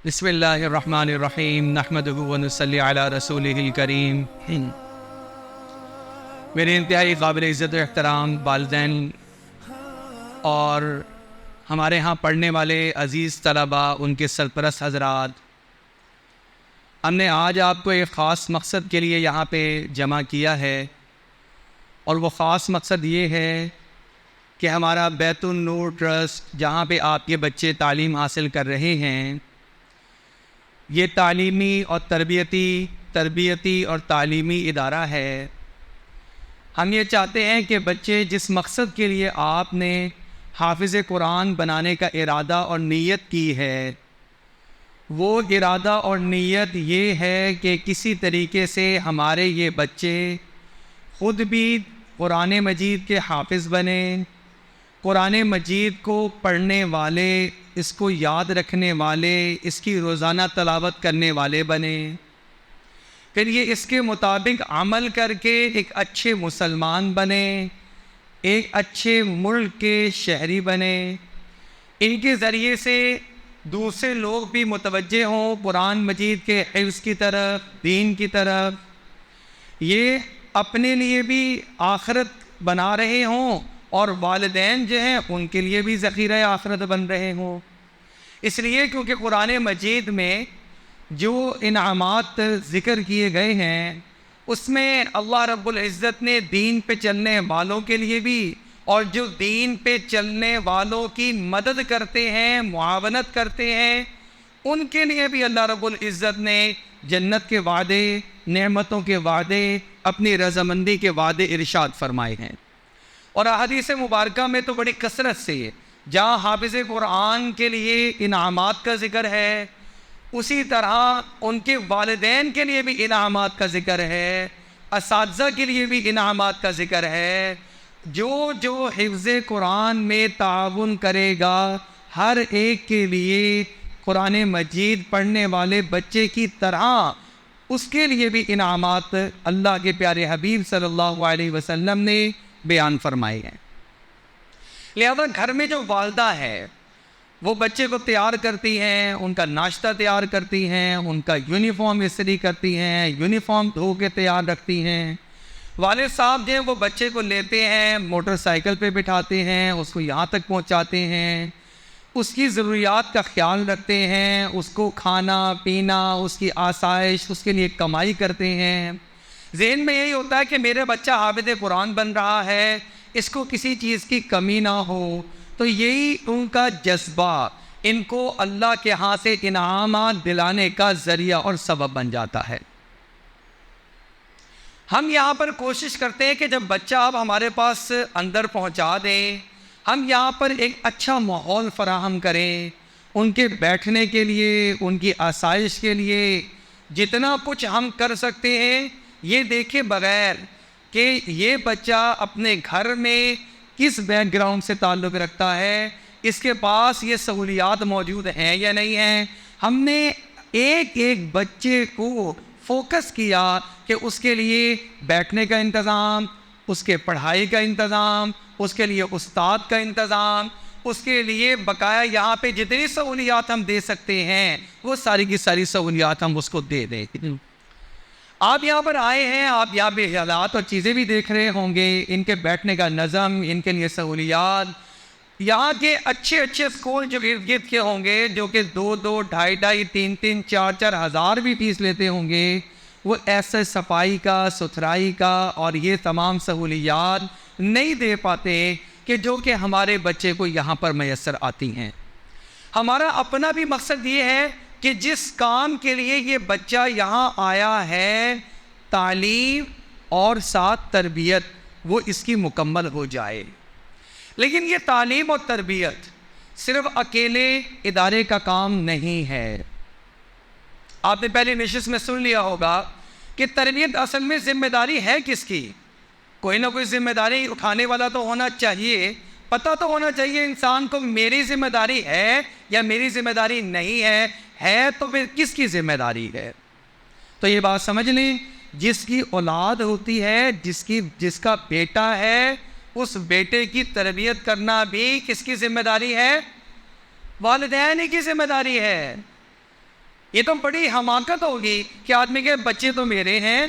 بسم اللہ الرحمن الرحیم نحمدہ ونصلی علی رسولہ الکریم۔ میرے انتہائی قابل عزت و احترام والدین اور ہمارے ہاں پڑھنے والے عزیز طلباء، ان کے سرپرست حضرات، ہم نے آج آپ کو ایک خاص مقصد کے لیے یہاں پہ جمع کیا ہے، اور وہ خاص مقصد یہ ہے کہ ہمارا بیت النور ٹرسٹ، جہاں پہ آپ کے بچے تعلیم حاصل کر رہے ہیں، یہ تعلیمی اور تربیتی اور تعلیمی ادارہ ہے۔ ہم یہ چاہتے ہیں کہ بچے جس مقصد کے لیے آپ نے حافظ قرآن بنانے کا ارادہ اور نیت کی ہے، وہ ارادہ اور نیت یہ ہے کہ کسی طریقے سے ہمارے یہ بچے خود بھی قرآن مجید کے حافظ بنیں، قرآن مجید کو پڑھنے والے، اس کو یاد رکھنے والے، اس کی روزانہ تلاوت کرنے والے بنیں، پھر یہ اس کے مطابق عمل کر کے ایک اچھے مسلمان بنیں، ایک اچھے ملک کے شہری بنیں۔ ان کے ذریعے سے دوسرے لوگ بھی متوجہ ہوں قرآن مجید کے حفظ کی طرف، دین کی طرف، یہ اپنے لیے بھی آخرت بنا رہے ہوں اور والدین جو ہیں ان کے لیے بھی ذخیرہ آخرت بن رہے ہوں۔ اس لیے کیونکہ قرآن مجید میں جو انعامات ذکر کیے گئے ہیں، اس میں اللہ رب العزت نے دین پہ چلنے والوں کے لیے بھی، اور جو دین پہ چلنے والوں کی مدد کرتے ہیں، معاونت کرتے ہیں، ان کے لیے بھی اللہ رب العزت نے جنت کے وعدے، نعمتوں کے وعدے، اپنی رضامندی کے وعدے ارشاد فرمائے ہیں۔ اور احادیث مبارکہ میں تو بڑی کثرت سے جہاں حافظ قرآن کے لیے انعامات کا ذکر ہے، اسی طرح ان کے والدین کے لیے بھی انعامات کا ذکر ہے، اساتذہ کے لیے بھی انعامات کا ذکر ہے۔ جو حفظ قرآن میں تعاون کرے گا، ہر ایک کے لیے قرآن مجید پڑھنے والے بچے کی طرح اس کے لیے بھی انعامات اللہ کے پیارے حبیب صلی اللہ علیہ وسلم نے بیان فرمائے ہیں۔ لہذا گھر میں جو والدہ ہے وہ بچے کو تیار کرتی ہیں، ان کا ناشتہ تیار کرتی ہیں، ان کا یونیفارم استری کرتی ہیں، یونیفارم دھو کے تیار رکھتی ہیں۔ والد صاحب جو ہیں وہ بچے کو لیتے ہیں، موٹر سائیکل پہ بٹھاتے ہیں، اس کو یہاں تک پہنچاتے ہیں، اس کی ضروریات کا خیال رکھتے ہیں، اس کو کھانا پینا، اس کی آسائش، اس کے لیے کمائی کرتے ہیں۔ ذہن میں یہی ہوتا ہے کہ میرا بچہ حافظ قرآن بن رہا ہے، اس کو کسی چیز کی کمی نہ ہو، تو یہی ان کا جذبہ ان کو اللہ کے ہاں سے انعامات دلانے کا ذریعہ اور سبب بن جاتا ہے۔ ہم یہاں پر کوشش کرتے ہیں کہ جب بچہ اب ہمارے پاس اندر پہنچا دیں، ہم یہاں پر ایک اچھا ماحول فراہم کریں، ان کے بیٹھنے کے لیے، ان کی آسائش کے لیے جتنا کچھ ہم کر سکتے ہیں، یہ دیکھے بغیر کہ یہ بچہ اپنے گھر میں کس بیک گراؤنڈ سے تعلق رکھتا ہے، اس کے پاس یہ سہولیات موجود ہیں یا نہیں ہیں، ہم نے ایک ایک بچے کو فوکس کیا کہ اس کے لیے بیٹھنے کا انتظام، اس کے پڑھائی کا انتظام، اس کے لیے استاد کا انتظام، اس کے لیے بقایا یہاں پہ جتنی سہولیات ہم دے سکتے ہیں وہ ساری کی ساری سہولیات ہم اس کو دے دیں۔ آپ یہاں پر آئے ہیں، آپ یہاں پہ حالات اور چیزیں بھی دیکھ رہے ہوں گے، ان کے بیٹھنے کا نظم، ان کے لیے سہولیات، یہاں کے اچھے اسکول جو ارد گرد کے ہوں گے، جو کہ 2-2، 2.5، 3-3، 4-4 ہزار بھی فیس لیتے ہوں گے، وہ ایسے صفائی کا، ستھرائی کا اور یہ تمام سہولیات نہیں دے پاتے کہ جو کہ ہمارے بچے کو یہاں پر میسر آتی ہیں۔ ہمارا اپنا بھی مقصد یہ ہے کہ جس کام کے لیے یہ بچہ یہاں آیا ہے، تعلیم اور ساتھ تربیت، وہ اس کی مکمل ہو جائے۔ لیکن یہ تعلیم اور تربیت صرف اکیلے ادارے کا کام نہیں ہے۔ آپ نے پہلی نشست میں سن لیا ہوگا کہ تربیت اصل میں ذمہ داری ہے کس کی؟ کوئی نہ کوئی ذمہ داری اٹھانے والا تو ہونا چاہیے، پتہ تو ہونا چاہیے انسان کو میری ذمہ داری ہے یا میری ذمہ داری نہیں ہے تو پھر کس کی ذمہ داری ہے؟ تو یہ بات سمجھ لیں، جس کی اولاد ہوتی ہے، جس کا بیٹا ہے، اس بیٹے کی تربیت کرنا بھی کس کی ذمہ داری ہے؟ والدین ہی کی ذمہ داری ہے۔ یہ تو بڑی حماقت ہوگی کہ آدمی کے بچے تو میرے ہیں،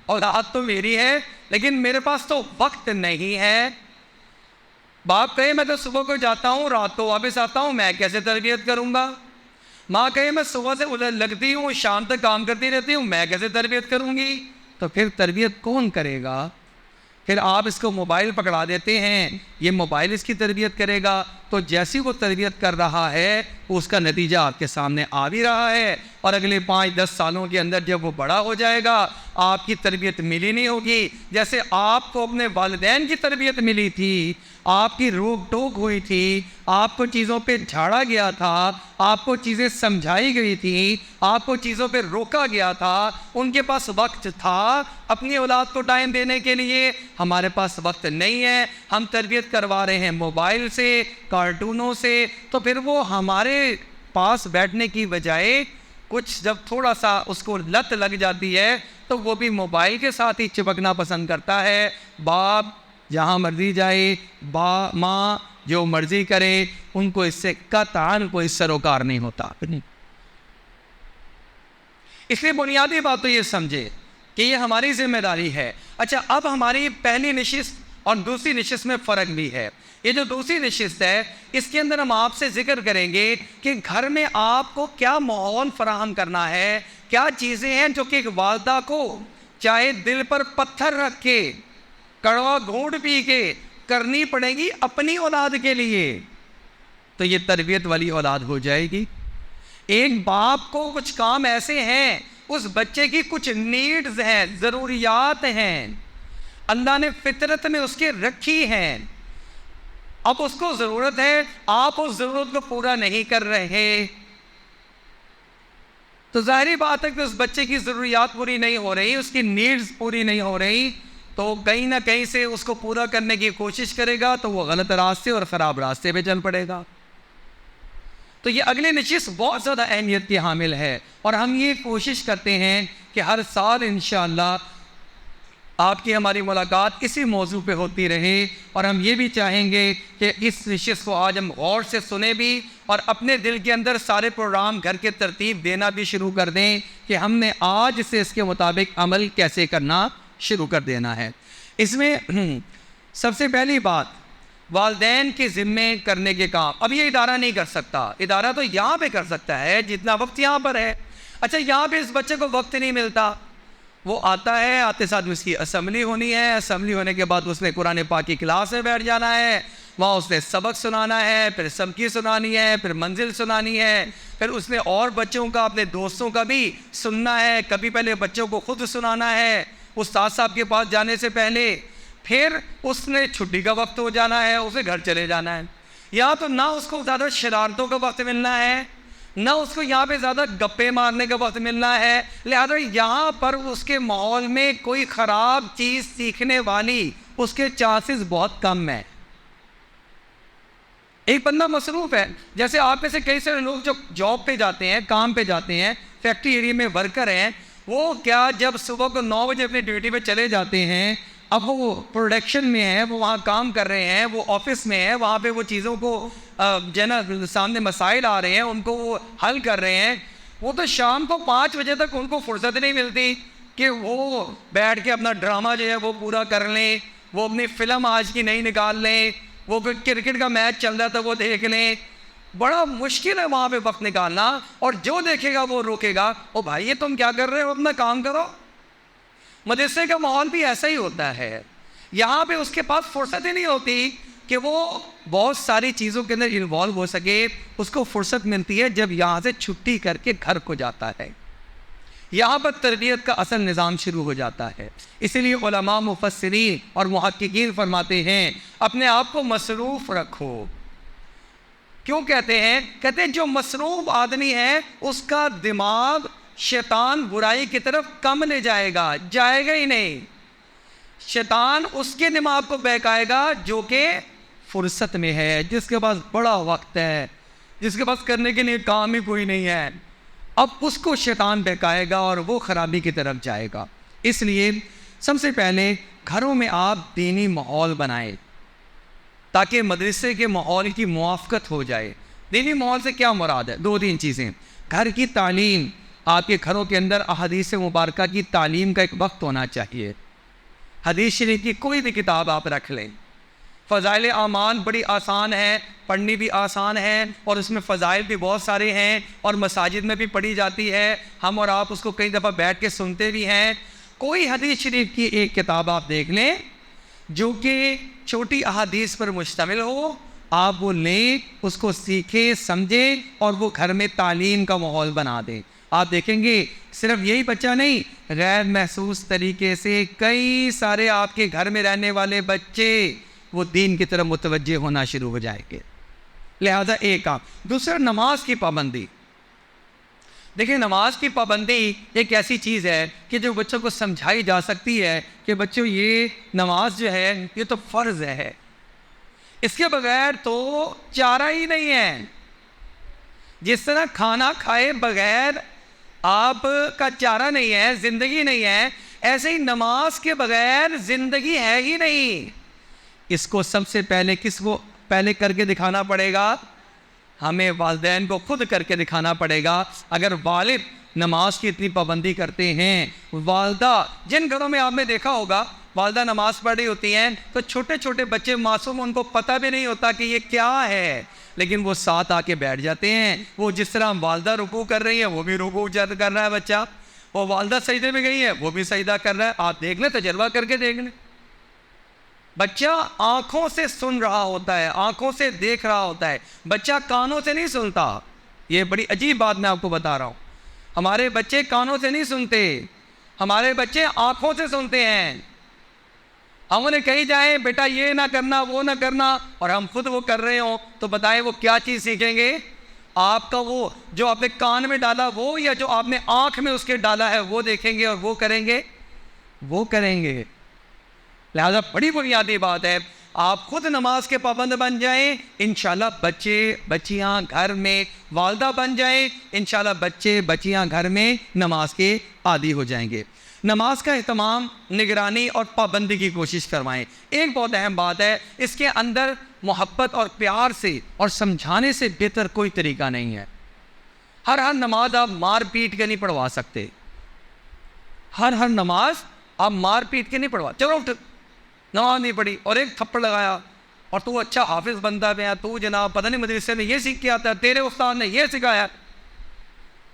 اولاد تو میری ہے، لیکن میرے پاس تو وقت نہیں ہے۔ باپ کہے میں تو صبح کو جاتا ہوں، رات کو واپس آتا ہوں، میں کیسے تربیت کروں گا؟ ماں کہے میں صبح سے ادھر لگتی ہوں، شام تک کام کرتی رہتی ہوں، میں کیسے تربیت کروں گی؟ تو پھر تربیت کون کرے گا؟ پھر آپ اس کو موبائل پکڑا دیتے ہیں، یہ موبائل اس کی تربیت کرے گا، تو جیسی وہ تربیت کر رہا ہے اس کا نتیجہ آپ کے سامنے آ بھی رہا ہے، اور اگلے 5-10 سالوں کے اندر جب وہ بڑا ہو جائے گا آپ کی تربیت ملی نہیں ہوگی۔ جیسے آپ کو اپنے والدین کی تربیت ملی تھی، آپ کی روک ٹوک ہوئی تھی، آپ کو چیزوں پہ جھاڑا گیا تھا، آپ کو چیزیں سمجھائی گئی تھی، آپ کو چیزوں پہ روکا گیا تھا، ان کے پاس وقت تھا اپنی اولاد کو ٹائم دینے کے لیے، ہمارے پاس وقت نہیں ہے، ہم تربیت کروا رہے ہیں موبائل سے، کارٹونوں سے، تو پھر وہ ہمارے پاس بیٹھنے کی بجائے کچھ جب تھوڑا سا اس کو لت لگ جاتی ہے تو وہ بھی موبائل کے ساتھ ہی چپکنا پسند کرتا ہے۔ باپ جہاں مرضی جائے، ماں جو مرضی کرے، ان کو اس سے قطعاً کوئی سروکار نہیں ہوتا۔ اس لیے بنیادی بات تو یہ سمجھے کہ یہ ہماری ذمہ داری ہے۔ اچھا، اب ہماری پہلی نشست اور دوسری نشست میں فرق بھی ہے۔ یہ جو دوسری نشست ہے اس کے اندر ہم آپ سے ذکر کریں گے کہ گھر میں آپ کو کیا ماحول فراہم کرنا ہے، کیا چیزیں ہیں جو کہ ایک والدہ کو چاہے دل پر پتھر رکھ کے، کڑوا گھونٹ پی کے کرنی پڑے گی اپنی اولاد کے لیے، تو یہ تربیت والی اولاد ہو جائے گی۔ ایک باپ کو کچھ کام ایسے ہیں، اس بچے کی کچھ نیڈز ہیں، ضروریات ہیں، اللہ نے فطرت میں اس کے رکھی ہیں، اب اس کو ضرورت ہے، آپ اس ضرورت کو پورا نہیں کر رہے، تو ظاہری بات ہے کہ اس بچے کی ضروریات پوری نہیں ہو رہی، اس کی نیڈز پوری نہیں ہو رہی، تو کہیں نہ کہیں سے اس کو پورا کرنے کی کوشش کرے گا تو وہ غلط راستے اور خراب راستے پہ چل پڑے گا۔ تو یہ اگلی نشست بہت زیادہ اہمیت کی حامل ہے، اور ہم یہ کوشش کرتے ہیں کہ ہر سال انشاءاللہ آپ کی ہماری ملاقات اسی موضوع پہ ہوتی رہے، اور ہم یہ بھی چاہیں گے کہ اس نشست کو آج ہم غور سے سنیں بھی، اور اپنے دل کے اندر سارے پروگرام گھر کے ترتیب دینا بھی شروع کر دیں کہ ہم نے آج سے اس کے مطابق عمل کیسے کرنا شروع کر دینا ہے۔ اس میں سب سے پہلی بات، والدین کے ذمے کرنے کے کام اب یہ ادارہ نہیں کر سکتا، ادارہ تو یہاں پہ کر سکتا ہے جتنا وقت یہاں پر ہے۔ اچھا، یہاں پہ اس بچے کو وقت نہیں ملتا، وہ آتا ہے، آتے ساتھ اس کی اسمبلی ہونی ہے، اسمبلی ہونے کے بعد اس نے قرآن پاک کی کلاس میں بیٹھ جانا ہے، وہاں اس نے سبق سنانا ہے، پھر سبکی سنانی ہے، پھر منزل سنانی ہے، پھر اس نے اور بچوں کا، اپنے دوستوں کا بھی سننا ہے، کبھی پہلے بچوں کو خود سنانا ہے استاد صاحب کے پاس جانے سے پہلے، پھر اس نے چھٹی کا وقت ہو جانا ہے، اسے گھر چلے جانا ہے۔ یا تو نہ اس کو زیادہ شرارتوں کا وقت ملنا ہے، نہ اس کو یہاں پہ زیادہ گپے مارنے کا وقت ملنا ہے، لہذا یہاں پر اس کے ماحول میں کوئی خراب چیز سیکھنے والی اس کے چانسز بہت کم ہیں۔ ایک بندہ مصروف ہے، جیسے آپ میں سے کئی سارے لوگ جو جاب پہ جاتے ہیں، کام پہ جاتے ہیں، فیکٹری ایریا میں ورکر ہیں، وہ کیا جب صبح کو 9 بجے اپنی ڈیوٹی پہ چلے جاتے ہیں، اب وہ پروڈکشن میں ہیں، وہ وہاں کام کر رہے ہیں، وہ آفس میں ہیں، وہاں پہ وہ چیزوں کو جو ہے نا سامنے مسائل آ رہے ہیں ان کو وہ حل کر رہے ہیں، وہ تو شام کو 5 بجے تک ان کو فرصت نہیں ملتی کہ وہ بیٹھ کے اپنا ڈرامہ جو ہے وہ پورا کر لیں، وہ اپنی فلم آج کی نئی نکال لیں، وہ کرکٹ کا میچ چل رہا تھا وہ دیکھ لیں۔ بڑا مشکل ہے وہاں پہ وقت نکالنا، اور جو دیکھے گا وہ روکے گا، او بھائی یہ تم کیا کر رہے ہو، اپنا کام کرو۔ مدرسے کا ماحول بھی ایسا ہی ہوتا ہے، یہاں پہ اس کے پاس فرصت ہی نہیں ہوتی کہ وہ بہت ساری چیزوں کے اندر انوالو ہو سکے، اس کو فرصت ملتی ہے جب یہاں سے چھٹی کر کے گھر کو جاتا ہے، یہاں پر تربیت کا اصل نظام شروع ہو جاتا ہے۔ اسی لیے علماء، مفسرین اور محققین فرماتے ہیں اپنے آپ کو مصروف رکھو۔ کیوں کہتے ہیں؟ کہتے ہیں جو مصروف آدمی ہے اس کا دماغ شیطان برائی کی طرف کم لے جائے گا ہی نہیں، شیطان اس کے دماغ کو بہکائے گا جو کہ فرصت میں ہے، جس کے پاس بڑا وقت ہے، جس کے پاس کرنے کے لیے کام ہی کوئی نہیں ہے، اب اس کو شیطان بہکائے گا اور وہ خرابی کی طرف جائے گا۔ اس لیے سب سے پہلے گھروں میں آپ دینی ماحول بنائیں تاکہ مدرسے کے ماحول کی موافقت ہو جائے۔ دینی ماحول سے کیا مراد ہے؟ 2-3 چیزیں، گھر کی تعلیم آپ کے گھروں کے اندر احادیث مبارکہ کی تعلیم کا ایک وقت ہونا چاہیے. حدیث شریف کی کوئی بھی کتاب آپ رکھ لیں. فضائل اعمال بڑی آسان ہے، پڑھنی بھی آسان ہے، اور اس میں فضائل بھی بہت سارے ہیں، اور مساجد میں بھی پڑھی جاتی ہے. ہم اور آپ اس کو کئی دفعہ بیٹھ کے سنتے بھی ہیں. کوئی حدیث شریف کی ایک کتاب آپ دیکھ لیں جو کہ چھوٹی احادیث پر مشتمل ہو، آپ وہ لیں، اس کو سیکھیں، سمجھیں، اور وہ گھر میں تعلیم کا ماحول بنا دیں. آپ دیکھیں گے صرف یہی بچہ نہیں، غیر محسوس طریقے سے کئی سارے آپ کے گھر میں رہنے والے بچے وہ دین کی طرف متوجہ ہونا شروع ہو جائیں گے. لہذا ایک آپ. دوسرا، نماز کی پابندی. دیکھیں، نماز کی پابندی ایک ایسی چیز ہے کہ جو بچوں کو سمجھائی جا سکتی ہے کہ بچوں یہ نماز جو ہے یہ تو فرض ہے، اس کے بغیر تو چارہ ہی نہیں ہے. جس طرح کھانا کھائے بغیر آپ کا چارہ نہیں ہے، زندگی نہیں ہے، ایسے ہی نماز کے بغیر زندگی ہے ہی نہیں. اس کو سب سے پہلے کس کو پہلے کر کے دکھانا پڑے گا؟ ہمیں والدین کو خود کر کے دکھانا پڑے گا. اگر والد نماز کی اتنی پابندی کرتے ہیں، والدہ، جن گھروں میں آپ نے دیکھا ہوگا والدہ نماز پڑھ رہی ہوتی ہیں تو چھوٹے چھوٹے بچے معصوم، ان کو پتہ بھی نہیں ہوتا کہ یہ کیا ہے، لیکن وہ ساتھ آ کے بیٹھ جاتے ہیں. وہ جس طرح والدہ رکوع کر رہی ہے وہ بھی رکوع کر رہا ہے بچہ، وہ والدہ سجدے میں گئی ہے وہ بھی سجدہ کر رہا ہے. آپ دیکھ لیں، تجربہ کر کے دیکھ لیں. بچہ آنکھوں سے سن رہا ہوتا ہے، آنکھوں سے دیکھ رہا ہوتا ہے، بچہ کانوں سے نہیں سنتا. یہ بڑی عجیب بات میں آپ کو بتا رہا ہوں. ہمارے بچے کانوں سے نہیں سنتے، ہمارے بچے آنکھوں سے سنتے ہیں. ہم انہیں کہی جائیں بیٹا یہ نہ کرنا وہ نہ کرنا، اور ہم خود وہ کر رہے ہوں، تو بتائیں وہ کیا چیز سیکھیں گے؟ آپ کا وہ جو آپ نے کان میں ڈالا وہ، یا جو آپ نے آنکھ میں اس کے ڈالا ہے وہ دیکھیں گے اور وہ کریں گے، وہ کریں گے. لہذا بڑی بنیادی بات ہے، آپ خود نماز کے پابند بن جائیں، انشاءاللہ بچے بچیاں گھر میں، والدہ بن جائیں، انشاءاللہ بچے بچیاں گھر میں نماز کے عادی ہو جائیں گے. نماز کا اہتمام، نگرانی اور پابندی کی کوشش کروائیں. ایک بہت اہم بات ہے، اس کے اندر محبت اور پیار سے اور سمجھانے سے بہتر کوئی طریقہ نہیں ہے. ہر نماز آپ مار پیٹ کے نہیں پڑھوا سکتے. ہر نماز آپ مار پیٹ کے نہیں پڑھوا. چلو اٹھ، نماز نہیں پڑھی اور ایک تھپڑ لگایا اور تو اچھا حافظ بنتا گیا، تو جناب پتہ نہیں مدرسے میں یہ سیکھ کے آتا ہے، تیرے استاد نے یہ سکھایا.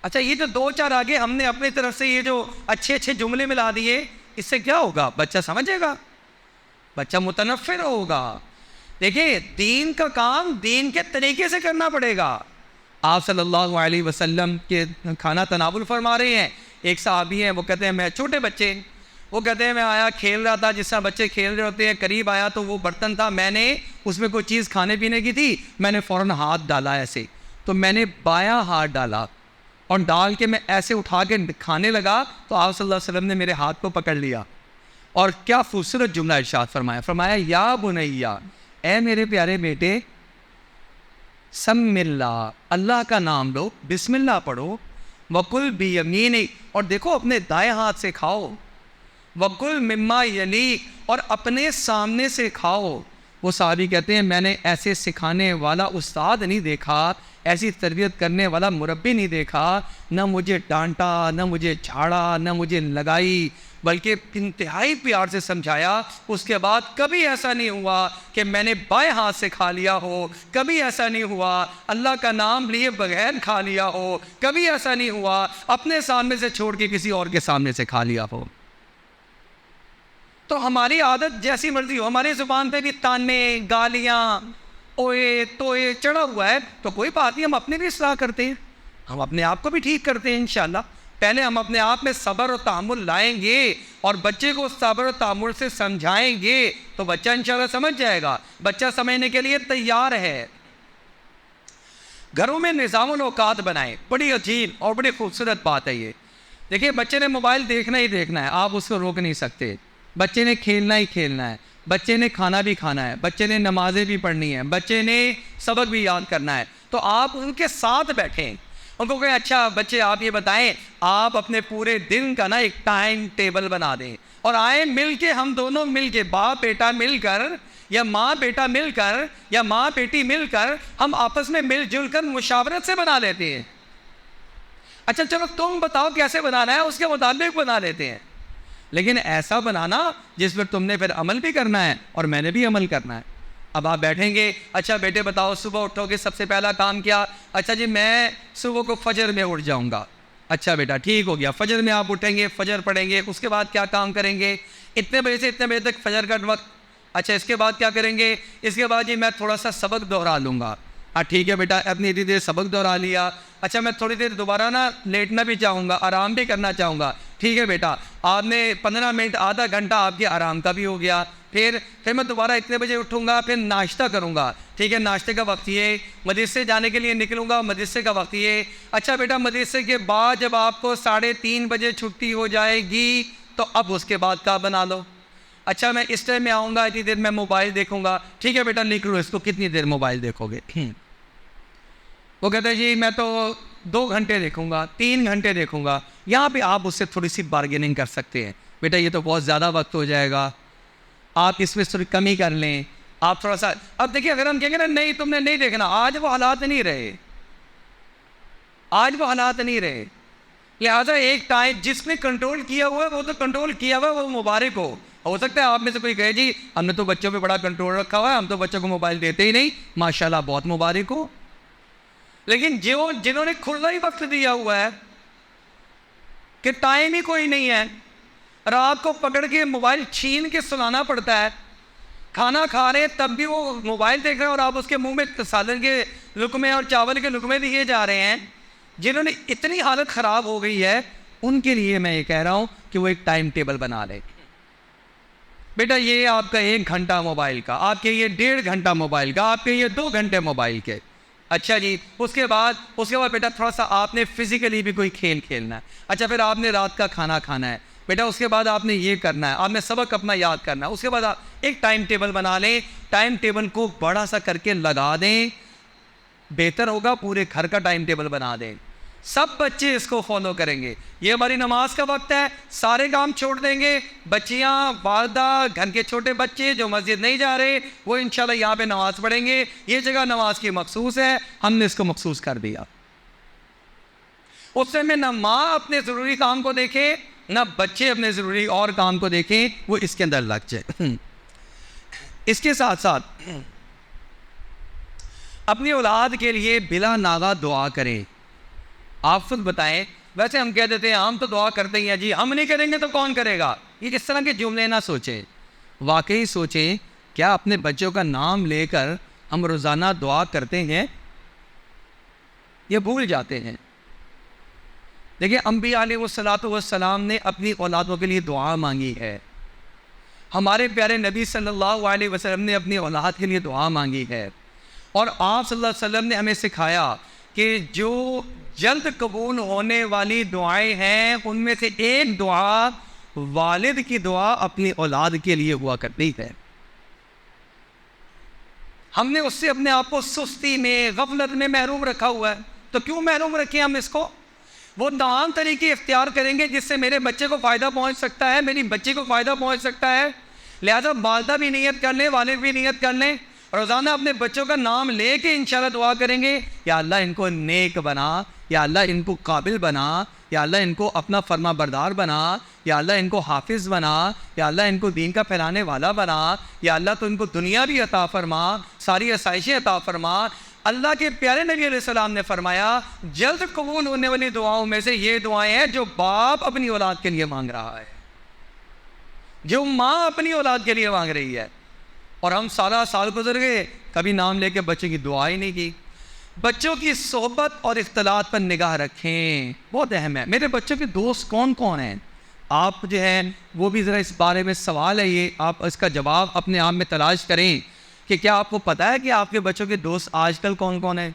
اچھا یہ جو دو چار آگے ہم نے اپنی طرف سے یہ جو اچھے اچھے جملے ملا دیے، اس سے کیا ہوگا؟ بچہ سمجھے گا، بچہ متنفر ہوگا. دیکھیں، دین کا کام دین کے طریقے سے کرنا پڑے گا. آپ صلی اللہ علیہ وسلم کے کھانا تناول فرما رہے ہیں. ایک صحابی ہیں، وہ کہتے ہیں میں چھوٹے بچے، وہ کہتے ہیں میں آیا کھیل رہا تھا جس طرح بچے کھیل رہے ہوتے ہیں، قریب آیا تو وہ برتن تھا، میں نے اس میں کوئی چیز کھانے پینے کی تھی، میں نے فوراً ہاتھ ڈالا ایسے، تو میں نے بایاں ہاتھ ڈالا اور ڈال کے میں ایسے اٹھا کے کھانے لگا تو آپ صلی اللہ علیہ وسلم نے میرے ہاتھ کو پکڑ لیا اور کیا خوبصورت جملہ ارشاد فرمایا یا بنیا، اے میرے پیارے بیٹے، سم اللہ، اللہ کا نام لو، بسم اللہ پڑھو، وکل بیمینک، اور دیکھو اپنے دائیں ہاتھ سے کھاؤ، وکل مما یلیک، اور اپنے سامنے سے کھاؤ. وہ صحابی کہتے ہیں میں نے ایسے سکھانے والا استاد نہیں دیکھا، ایسی تربیت کرنے والا مربی نہیں دیکھا، نہ مجھے ڈانٹا، نہ مجھے جھاڑا، نہ مجھے لگائی، بلکہ انتہائی پیار سے سمجھایا. اس کے بعد کبھی ایسا نہیں ہوا کہ میں نے بائیں ہاتھ سے کھا لیا ہو، کبھی ایسا نہیں ہوا اللہ کا نام لیے بغیر کھا لیا ہو، کبھی ایسا نہیں ہوا اپنے سامنے سے چھوڑ کے کسی اور کے سامنے سے کھا لیا ہو. تو ہماری عادت جیسی مرضی ہو، ہماری زبان پہ بھی تانے، گالیاں، اوئے توئے چڑھا ہوا ہے، تو کوئی بات نہیں، ہم اپنے بھی اصلاح کرتے ہیں، ہم اپنے آپ کو بھی ٹھیک کرتے ہیں انشاءاللہ. پہلے ہم اپنے آپ میں صبر و تحمل لائیں گے اور بچے کو صبر و تحمل سے سمجھائیں گے تو بچہ انشاءاللہ سمجھ جائے گا. بچہ سمجھنے کے لیے تیار ہے. گھروں میں نظام الاوقات بنائیں. بڑی عجیب اور بڑی خوبصورت بات ہے یہ. دیکھیے، بچے نے موبائل دیکھنا ہی دیکھنا ہے، آپ اس کو روک نہیں سکتے. بچے نے کھیلنا ہی کھیلنا ہے، بچے نے کھانا بھی کھانا ہے، بچے نے نمازیں بھی پڑھنی ہیں، بچے نے سبق بھی یاد کرنا ہے. تو آپ ان کے ساتھ بیٹھیں، ان کو کہیں اچھا بچے آپ یہ بتائیں، آپ اپنے پورے دن کا نا ایک ٹائم ٹیبل بنا دیں اور آئیں مل کے، ہم دونوں مل کے، باپ بیٹا مل کر یا ماں بیٹا مل کر یا ماں بیٹی مل کر، ہم آپس میں مل جل کر مشاورت سے بنا لیتے ہیں. اچھا چلو تم بتاؤ کیسے بنانا ہے، اس کے مطابق بنا لیتے ہیں، لیکن ایسا بنانا جس پر تم نے پھر عمل بھی کرنا ہے اور میں نے بھی عمل کرنا ہے۔ اب آپ بیٹھیں گے، اچھا بیٹے بتاؤ صبح اٹھو گے سب سے پہلا کام کیا؟ اچھا جی میں صبح کو فجر میں اٹھ جاؤں گا۔ اچھا بیٹا ٹھیک ہو گیا، فجر میں آپ اٹھیں گے، فجر پڑھیں گے، اس کے بعد کیا کام کریں گے؟ اتنے بجے سے اتنے بجے تک فجر کا وقت۔ اچھا اس کے بعد کیا کریں گے؟ اس کے بعد جی میں تھوڑا سا سبق دہرا لوں گا۔ ٹھیک ہے بیٹا، اپنی اتنی دیر سبق دہرا لیا۔ اچھا میں تھوڑی دیر دوبارہ لیٹنا بھی چاہوں گا، آرام بھی کرنا چاہوں گا۔ ٹھیک ہے بیٹا، آپ نے 15 منٹ آدھا گھنٹہ آپ کے آرام کا بھی ہو گیا۔ پھر میں دوبارہ اتنے بجے اٹھوں گا، پھر ناشتہ کروں گا۔ ٹھیک ہے، ناشتے کا وقت یہ، مدرسے جانے کے لیے نکلوں گا، مدرسے کا وقت یہ۔ اچھا بیٹا مدرسے کے بعد جب آپ کو 3:30 بجے چھٹی ہو جائے گی تو اب اس کے بعد کا بنا لو۔ اچھا میں اس ٹائم میں آؤں گا، اتنی دیر میں موبائل دیکھوں گا۔ ٹھیک ہے بیٹا لکھ لو اس کو، کتنی دیر موبائل دیکھو گے؟ وہ کہتے ہیں جی میں تو 2 گھنٹے دیکھوں گا، 3 گھنٹے دیکھوں گا۔ یہاں پہ آپ اس سے تھوڑی سی بارگیننگ کر سکتے ہیں، بیٹا یہ تو بہت زیادہ وقت ہو جائے گا، آپ اس میں تھوڑی کمی کر لیں، آپ تھوڑا سا۔ اب دیکھیے اگر ہم کہیں گے نا نہیں تم نے نہیں دیکھنا، آج وہ حالات نہیں رہے، آج وہ حالات نہیں رہے۔ لہٰذا ایک ٹائم جس نے کنٹرول کیا ہوا ہے وہ تو کنٹرول کیا ہوا ہے، وہ مبارک ہو سکتا ہے آپ میں سے کوئی کہے جی ہم نے تو بچوں پہ بڑا کنٹرول رکھا ہوا ہے، ہم تو بچوں کو موبائل دیتے ہی نہیں، ماشاءاللہ بہت مبارک ہو۔ لیکن جنہوں نے کھلا ہی وقت دیا ہوا ہے کہ ٹائم ہی کوئی نہیں ہے، رات کو پکڑ کے موبائل چھین کے سلانا پڑتا ہے، کھانا کھا رہے ہیں تب بھی وہ موبائل دیکھ رہے ہیں اور آپ اس کے منہ میں سالن کے لقمے اور چاول کے لقمے دیے جا رہے ہیں۔ جنہوں نے اتنی حالت خراب ہو گئی ہے ان کے لیے میں یہ کہہ رہا ہوں کہ وہ ایک ٹائم ٹیبل بنا لے۔ بیٹا یہ آپ کا 1 گھنٹہ موبائل کا، آپ کے یہ 1.5 گھنٹہ موبائل کا، آپ کے یہ 2 گھنٹے موبائل کے۔ اچھا جی اس کے بعد بیٹا تھوڑا سا آپ نے فزیکلی بھی کوئی کھیل کھیلنا ہے۔ اچھا پھر آپ نے رات کا کھانا کھانا ہے بیٹا، اس کے بعد آپ نے یہ کرنا ہے، آپ نے سبق اپنا یاد کرنا ہے۔ اس کے بعد آپ ایک ٹائم ٹیبل بنا لیں، ٹائم ٹیبل کو بڑا سا کر کے لگا دیں، بہتر ہوگا پورے گھر کا ٹائم ٹیبل بنا دیں، سب بچے اس کو فالو کریں گے۔ یہ ہماری نماز کا وقت ہے، سارے کام چھوڑ دیں گے، بچیاں والدہ گھر کے چھوٹے بچے جو مسجد نہیں جا رہے وہ انشاءاللہ یہاں پہ نماز پڑھیں گے، یہ جگہ نماز کی مخصوص ہے، ہم نے اس کو مخصوص کر دیا۔ اس میں نہ ماں اپنے ضروری کام کو دیکھے نہ بچے اپنے ضروری اور کام کو دیکھیں، وہ اس کے اندر لگ جائے۔ اس کے ساتھ ساتھ اپنی اولاد کے لیے بلا ناغہ دعا کریں۔ آپ خود بتائیں، ویسے ہم کہہ دیتے ہیں ہم تو دعا کرتے ہی ہیں جی، ہم نہیں کریں گے تو کون کرے گا؟ یہ اس طرح کے جملے نہ سوچیں، واقعی سوچیں کیا اپنے بچوں کا نام لے کر ہم روزانہ دعا کرتے ہیں یہ بھول جاتے ہیں؟ دیکھیں انبیاء علیہ والسلام نے اپنی اولادوں کے لیے دعا مانگی ہے، ہمارے پیارے نبی صلی اللہ علیہ وسلم نے اپنی اولاد کے لیے دعا مانگی ہے، اور آپ صلی اللہ علیہ وسلم نے ہمیں سکھایا کہ جو جلد قبول ہونے والی دعائیں ہیں ان میں سے ایک دعا والد کی دعا اپنی اولاد کے لیے ہوا کرتی ہے۔ ہم نے اس سے اپنے آپ کو سستی میں غفلت میں محروم رکھا ہوا ہے، تو کیوں محروم رکھیں ہم اس کو؟ وہ تمام طریقے اختیار کریں گے جس سے میرے بچے کو فائدہ پہنچ سکتا ہے، میری بچی کو فائدہ پہنچ سکتا ہے، لہذا والدہ بھی نیت کر لیں، والد بھی نیت کر لیں، روزانہ اپنے بچوں کا نام لے کے انشاءاللہ دعا کریں گے، یا اللہ ان کو نیک بنا، یا اللہ ان کو قابل بنا، یا اللہ ان کو اپنا فرما بردار بنا، یا اللہ ان کو حافظ بنا، یا اللہ ان کو دین کا پھیلانے والا بنا، یا اللہ تو ان کو دنیا بھی عطا فرما، ساری آسائشیں عطا فرما۔ اللہ کے پیارے نبی علیہ السلام نے فرمایا جلد قبول ہونے والی دعاؤں میں سے یہ دعائیں ہیں جو باپ اپنی اولاد کے لیے مانگ رہا ہے، جو ماں اپنی اولاد کے لیے مانگ رہی ہے، اور ہم سارا سال گزر گئے کبھی نام لے کے بچے کی دعا ہی نہیں کی۔ بچوں کی صحبت اور اختلاط پر نگاہ رکھیں، بہت اہم ہے۔ میرے بچوں کے دوست کون کون ہیں؟ آپ جو ہیں وہ بھی ذرا اس بارے میں سوال ہے، یہ آپ اس کا جواب اپنے آپ میں تلاش کریں کہ کیا آپ کو پتہ ہے کہ آپ کے بچوں کے دوست آج کل کون کون ہیں؟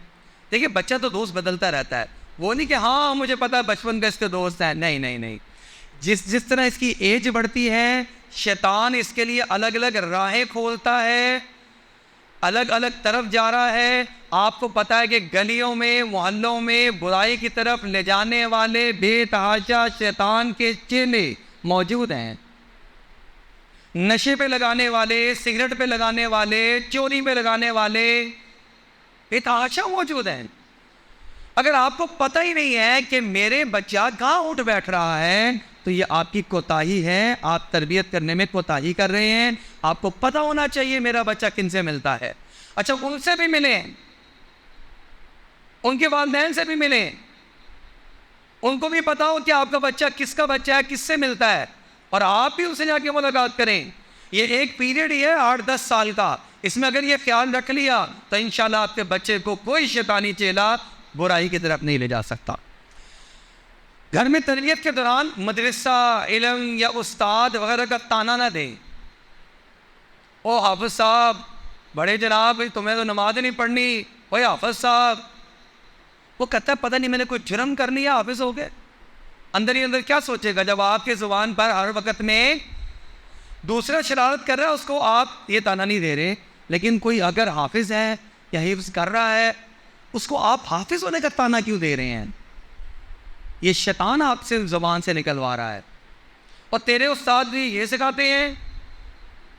دیکھیے بچہ تو دوست بدلتا رہتا ہے، وہ نہیں کہ ہاں مجھے پتہ ہے بچپن کا اس کے دوست ہیں، نہیں نہیں نہیں، جس طرح اس کی ایج بڑھتی ہے شیطان اس کے لیے الگ الگ راہیں کھولتا ہے، الگ الگ طرف جا رہا ہے۔ آپ کو پتہ ہے کہ گلیوں میں محلوں میں برائی کی طرف لے جانے والے بے تحاشا شیطان کے چیلے موجود ہیں، نشے پہ لگانے والے، سگریٹ پہ لگانے والے، چوری پہ لگانے والے بے تحاشا موجود ہیں۔ اگر آپ کو پتہ ہی نہیں ہے کہ میرے بچہ کہاں اٹھ بیٹھ رہا ہے تو یہ آپ کی کوتاہی ہے، آپ تربیت کرنے میں کوتاہی کر رہے ہیں۔ آپ کو پتہ ہونا چاہیے میرا بچہ کن سے ملتا ہے۔ اچھا، ان سے بھی ملیں، ان کے والدین سے بھی ملیں، ان کو بھی پتا ہو کہ آپ کا بچہ کس کا بچہ ہے، کس سے ملتا ہے، اور آپ بھی ان سے جا کے ملاقات کریں۔ یہ ایک پیریڈ ہی ہے 8-10 سال کا، اس میں اگر یہ خیال رکھ لیا تو انشاءاللہ آپ کے بچے کو کوئی شیطانی چیلا برائی کی طرف نہیں لے جا سکتا۔ گھر میں تربیت کے دوران مدرسہ، علم یا استاد وغیرہ کا تانا نہ دیں۔ او حافظ صاحب، بڑے جناب، تمہیں تو نماز نہیں پڑھنی، اوے حافظ صاحب۔ وہ کہتا ہے پتہ نہیں میں نے کوئی جرم کر لیا، حافظ ہو گئے۔ اندر ہی اندر کیا سوچے گا جب آپ کے زبان پر ہر وقت میں دوسرا شرارت کر رہا ہے، اس کو آپ یہ تانا نہیں دے رہے، لیکن کوئی اگر حافظ ہے یا حفظ کر رہا ہے اس کو آپ حافظ ہونے کا تانا کیوں دے رہے ہیں؟ یہ شیطان آپ سے زبان سے نکلوا رہا ہے۔ اور تیرے استاد بھی یہ سکھاتے ہیں،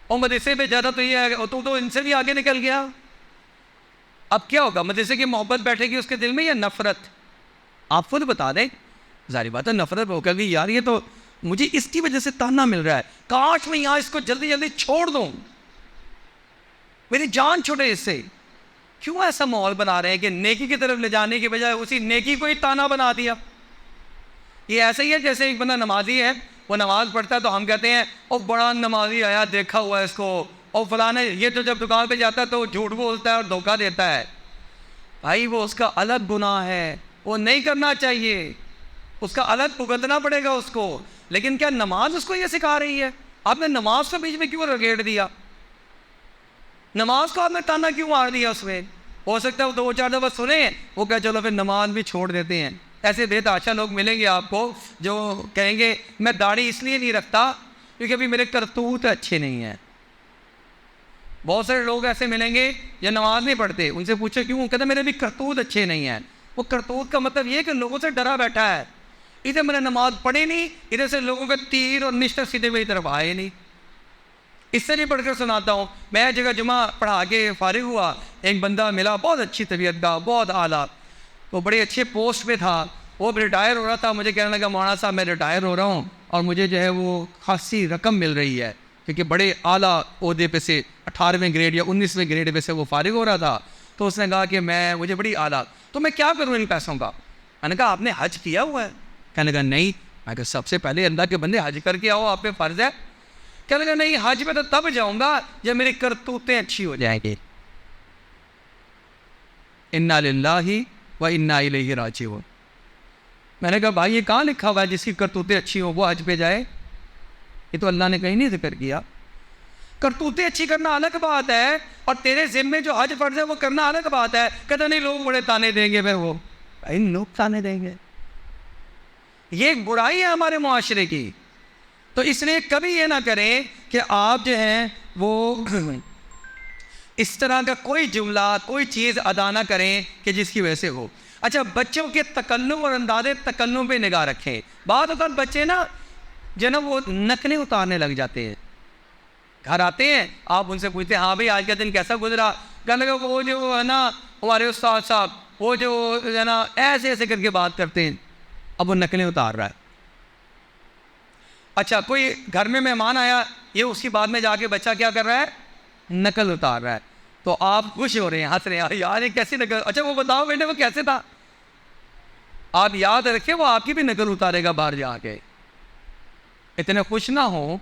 اور مدرسے پہ زیادہ تو یہ ہے تو ان سے بھی آگے نکل گیا۔ اب کیا ہوگا؟ مدرسے کی محبت بیٹھے گی اس کے دل میں یا نفرت؟ آپ خود بتا دیں۔ ظاہر بات ہے نفرت ہو کر بھی، یار یہ تو مجھے اس کی وجہ سے تانا مل رہا ہے، کاش میں یہاں اس کو جلدی جلدی چھوڑ دوں، میری جان چھوٹے اس سے۔ کیوں ایسا ماحول بنا رہے ہیں کہ نیکی کی طرف لے جانے کی بجائے اسی نیکی کو ہی تانا بنا دیا؟ یہ ایسا ہی ہے جیسے ایک بندہ نمازی ہے، وہ نماز پڑھتا ہے تو ہم کہتے ہیں او بڑا نمازی آیا، دیکھا ہوا ہے اس کو، اور فلاں یہ تو جب دکان پہ جاتا ہے تو جھوٹ بولتا ہے اور دھوکہ دیتا ہے۔ بھائی وہ اس کا الگ گناہ ہے، وہ نہیں کرنا چاہیے، اس کا الگ بھگتنا پڑے گا اس کو۔ لیکن کیا نماز اس کو یہ سکھا رہی ہے؟ آپ نے نماز کو بیچ میں کیوں رگیڑ دیا؟ نماز کو آپ نے تانا کیوں مار دیا اس میں؟ ہو سکتا ہے وہ 2-4 دفعہ سنیں، وہ کہ چلو پھر نماز بھی چھوڑ دیتے ہیں۔ ایسے بے تحاشا لوگ ملیں گے آپ کو جو کہیں گے میں داڑھی اس لیے نہیں رکھتا کیونکہ ابھی میرے کرتوت اچھے نہیں ہیں۔ بہت سارے لوگ ایسے ملیں گے جو نماز نہیں پڑھتے، ان سے پوچھو کیوں؟ کہتے میرے بھی کرتوت اچھے نہیں ہیں۔ وہ کرتوت کا مطلب یہ کہ لوگوں سے ڈرا بیٹھا ہے، ادھر میں نے نماز پڑھی نہیں، ادھر سے لوگوں کے تیر اور نشتر سیدھے میری طرف آئے نہیں۔ اس سے نہیں پڑھ کر سناتا ہوں، میں جگہ جمعہ پڑھا کے فارغ ہوا، ایک بندہ ملا بہت اچھی طبیعت کا، بہت اعلیٰ، وہ بڑے اچھے پوسٹ پہ تھا، وہ ریٹائر ہو رہا تھا۔ مجھے کہنے لگا مولانا صاحب میں ریٹائر ہو رہا ہوں اور مجھے جو ہے وہ خاصی رقم مل رہی ہے، کیونکہ بڑے اعلیٰ عہدے پہ سے 18ویں گریڈ یا 19ویں گریڈ پہ سے وہ فارغ ہو رہا تھا۔ تو اس نے کہا کہ مجھے بڑی اعلیٰ، تو میں کیا کروں ان پیسوں کا؟ میں نے کہا آپ نے حج کیا ہوا ہے؟ کہنے لگا نہیں۔ میں کہا سب سے پہلے اللہ کے بندے حج کر کے آؤ، آپ پہ فرض ہے۔ کہنے لگا نہیں، حج پہ تو تب جاؤں گا جب میری کرتوتیں اچھی ہو جائیں گی۔ انا للہ و انا الیہ راجعون۔ میں نے کہا بھائی یہ کہاں لکھا ہوا ہے جس کی کرتوتیں اچھی ہوں وہ حج پہ جائے؟ یہ تو اللہ نے کہیں نہیں ذکر کیا۔ کرتوتیں اچھی کرنا الگ بات ہے، اور تیرے ذمے جو حج فرض ہے وہ کرنا الگ بات ہے۔ کہتا نہیں لوگ بڑے تانے دیں گے، پھر وہ بھائی لوگ تانے دیں گے، یہ ایک برائی ہے ہمارے معاشرے کی۔ تو اس لیے کبھی یہ نہ کریں کہ آپ جو ہیں وہ اس طرح کا کوئی جملہ، کوئی چیز ادا نہ کریں کہ جس کی وجہ سے ہو۔ اچھا، بچوں کے تکلم اور انداز تکلم پہ نگاہ رکھیں۔ بعض اوقات بچے نا وہ نقلیں اتارنے لگ جاتے ہیں، گھر آتے ہیں، آپ ان سے پوچھتے ہیں ہاں بھائی آج کا دن کیسا گزرا؟ کہنے لگا وہ جو ہے نا ہمارے استاد صاحب وہ جو ہے نا ایسے ایسے کر کے بات کرتے ہیں، اب وہ نقلیں اتار رہا ہے۔ اچھا، کوئی گھر میں مہمان آیا، یہ اس کی بعد میں جا کے بچہ کیا کر رہا ہے؟ نقل اتار رہا ہے۔ تو آپ خوش ہو رہے ہیں، ہنس رہے ہیں، یار یہ کیسی نقل؟ اچھا وہ بتاؤ بیٹے وہ کیسے تھا؟ آپ یاد رکھیں وہ آپ کی بھی نقل اتارے گا باہر جا کے۔ اتنے خوش نہ ہوں،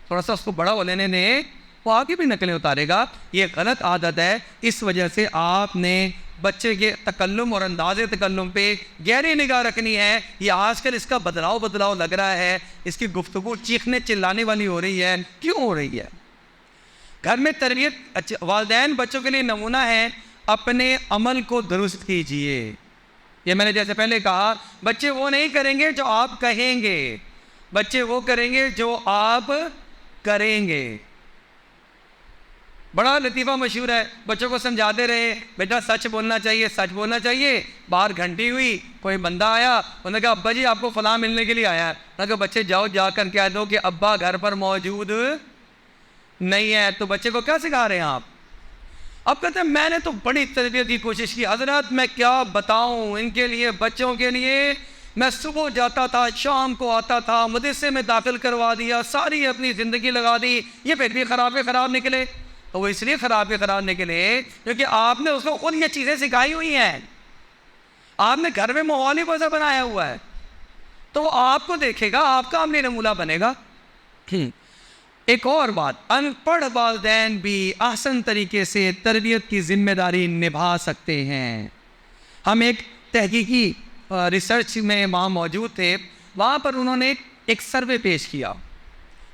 تھوڑا سا اس کو بڑا ہو لینے دیں، وہ آپ کی بھی نقلیں اتارے گا۔ یہ غلط عادت ہے، اس وجہ سے آپ نے بچے کے تکلم اور انداز تکلم پہ گہری نگاہ رکھنی ہے۔ یہ آج کل اس کا بدلاؤ لگ رہا ہے، اس کی گفتگو چیخنے چلانے والی ہو رہی ہے۔ کیوں ہو رہی ہے؟ گھر میں تربیت، والدین بچوں کے لیے نمونہ ہے، اپنے عمل کو درست کیجئے۔ یہ میں نے جیسے پہلے کہا، بچے وہ نہیں کریں گے جو آپ کہیں گے، بچے وہ کریں گے جو آپ کریں گے۔ بڑا لطیفہ مشہور ہے، بچوں کو سمجھاتے رہے بیٹا سچ بولنا چاہیے، سچ بولنا چاہیے۔ باہر گھنٹی ہوئی، کوئی بندہ آیا، انہوں نے کہا ابا جی آپ کو فلاں ملنے کے لیے آیا ہے۔ میں نے کہا بچے جاؤ جا کر کہہ دو کہ ابا گھر پر موجود نہیں ہے۔ تو بچے کو کیا سکھا رہے ہیں آپ؟ اب کہتے ہیں میں نے تو بڑی تربیت کی کوشش کی حضرت، میں کیا بتاؤں ان کے لیے، بچوں کے لیے میں صبح جاتا تھا شام کو آتا تھا، مدرسے میں داخل کروا دیا، ساری اپنی زندگی لگا دی، یہ پھر بھی خراب نکلے۔ تو وہ اس لیے خراب نکلے کیونکہ آپ نے اس کو خود یہ چیزیں سکھائی ہوئی ہیں، آپ نے گھر میں ماحول ہی ویسا بنایا ہوا ہے، تو وہ آپ کو دیکھے گا، آپ کا عملی نمونہ بنے گا۔ ایک اور بات، ان پڑھ والدین بھی احسن طریقے سے تربیت کی ذمہ داری نبھا سکتے ہیں۔ ہم ایک تحقیقی ریسرچ میں وہاں موجود تھے، وہاں پر انہوں نے ایک سروے پیش کیا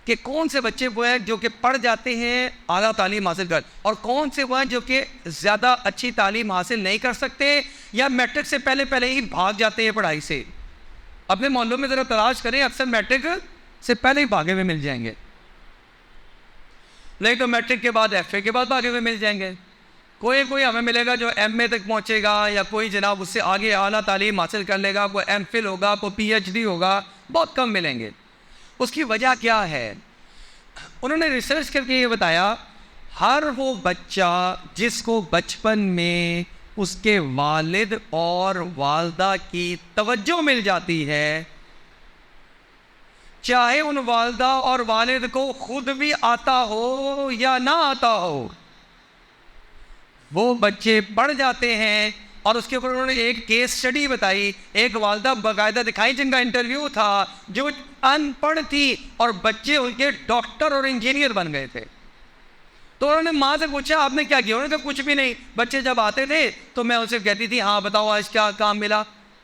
کہ کون سے بچے وہ ہیں جو کہ پڑھ جاتے ہیں اعلیٰ تعلیم حاصل کر، اور کون سے وہ ہیں جو کہ زیادہ اچھی تعلیم حاصل نہیں کر سکتے یا میٹرک سے پہلے ہی بھاگ جاتے ہیں پڑھائی سے۔ اپنے محلوں میں ذرا تلاش کریں، اکثر میٹرک سے پہلے ہی بھاگے ہوئے مل جائیں گے، نہیں تو میٹرک کے بعد ایف اے کے بعد بھاگے ہوئے مل جائیں گے۔ کوئی ہمیں ملے گا جو ایم اے تک پہنچے گا، یا کوئی جناب اس سے آگے اعلیٰ تعلیم حاصل کر لے گا، کوئی ایم فل ہوگا، کوئی پی ایچ ڈی ہوگا، بہت کم ملیں گے۔ اس کی وجہ کیا ہے؟ انہوں نے ریسرچ کر کے یہ بتایا، ہر وہ بچہ جس کو بچپن میں اس کے والد اور والدہ کی توجہ مل جاتی ہے، چاہے ان والدہ اور والد کو خود بھی آتا ہو یا نہ آتا ہو، وہ بچے پڑھ جاتے ہیں۔ اور اس کے اوپر انہوں نے ایک کیس اسٹڈی بتائی، ایک والدہ باقاعدہ دکھائی جن کا انٹرویو تھا، جو ان پڑھ تھی اور بچے ان کے ڈاکٹر اور انجینئر بن گئے تھے۔ تو انہوں نے ماں سے پوچھا آپ نے کیا کیا؟ انہوں نے کہا کچھ بھی نہیں، بچے جب آتے تھے تو میں ان سے کہتی تھی ہاں بتاؤ آج کیا کام ملا،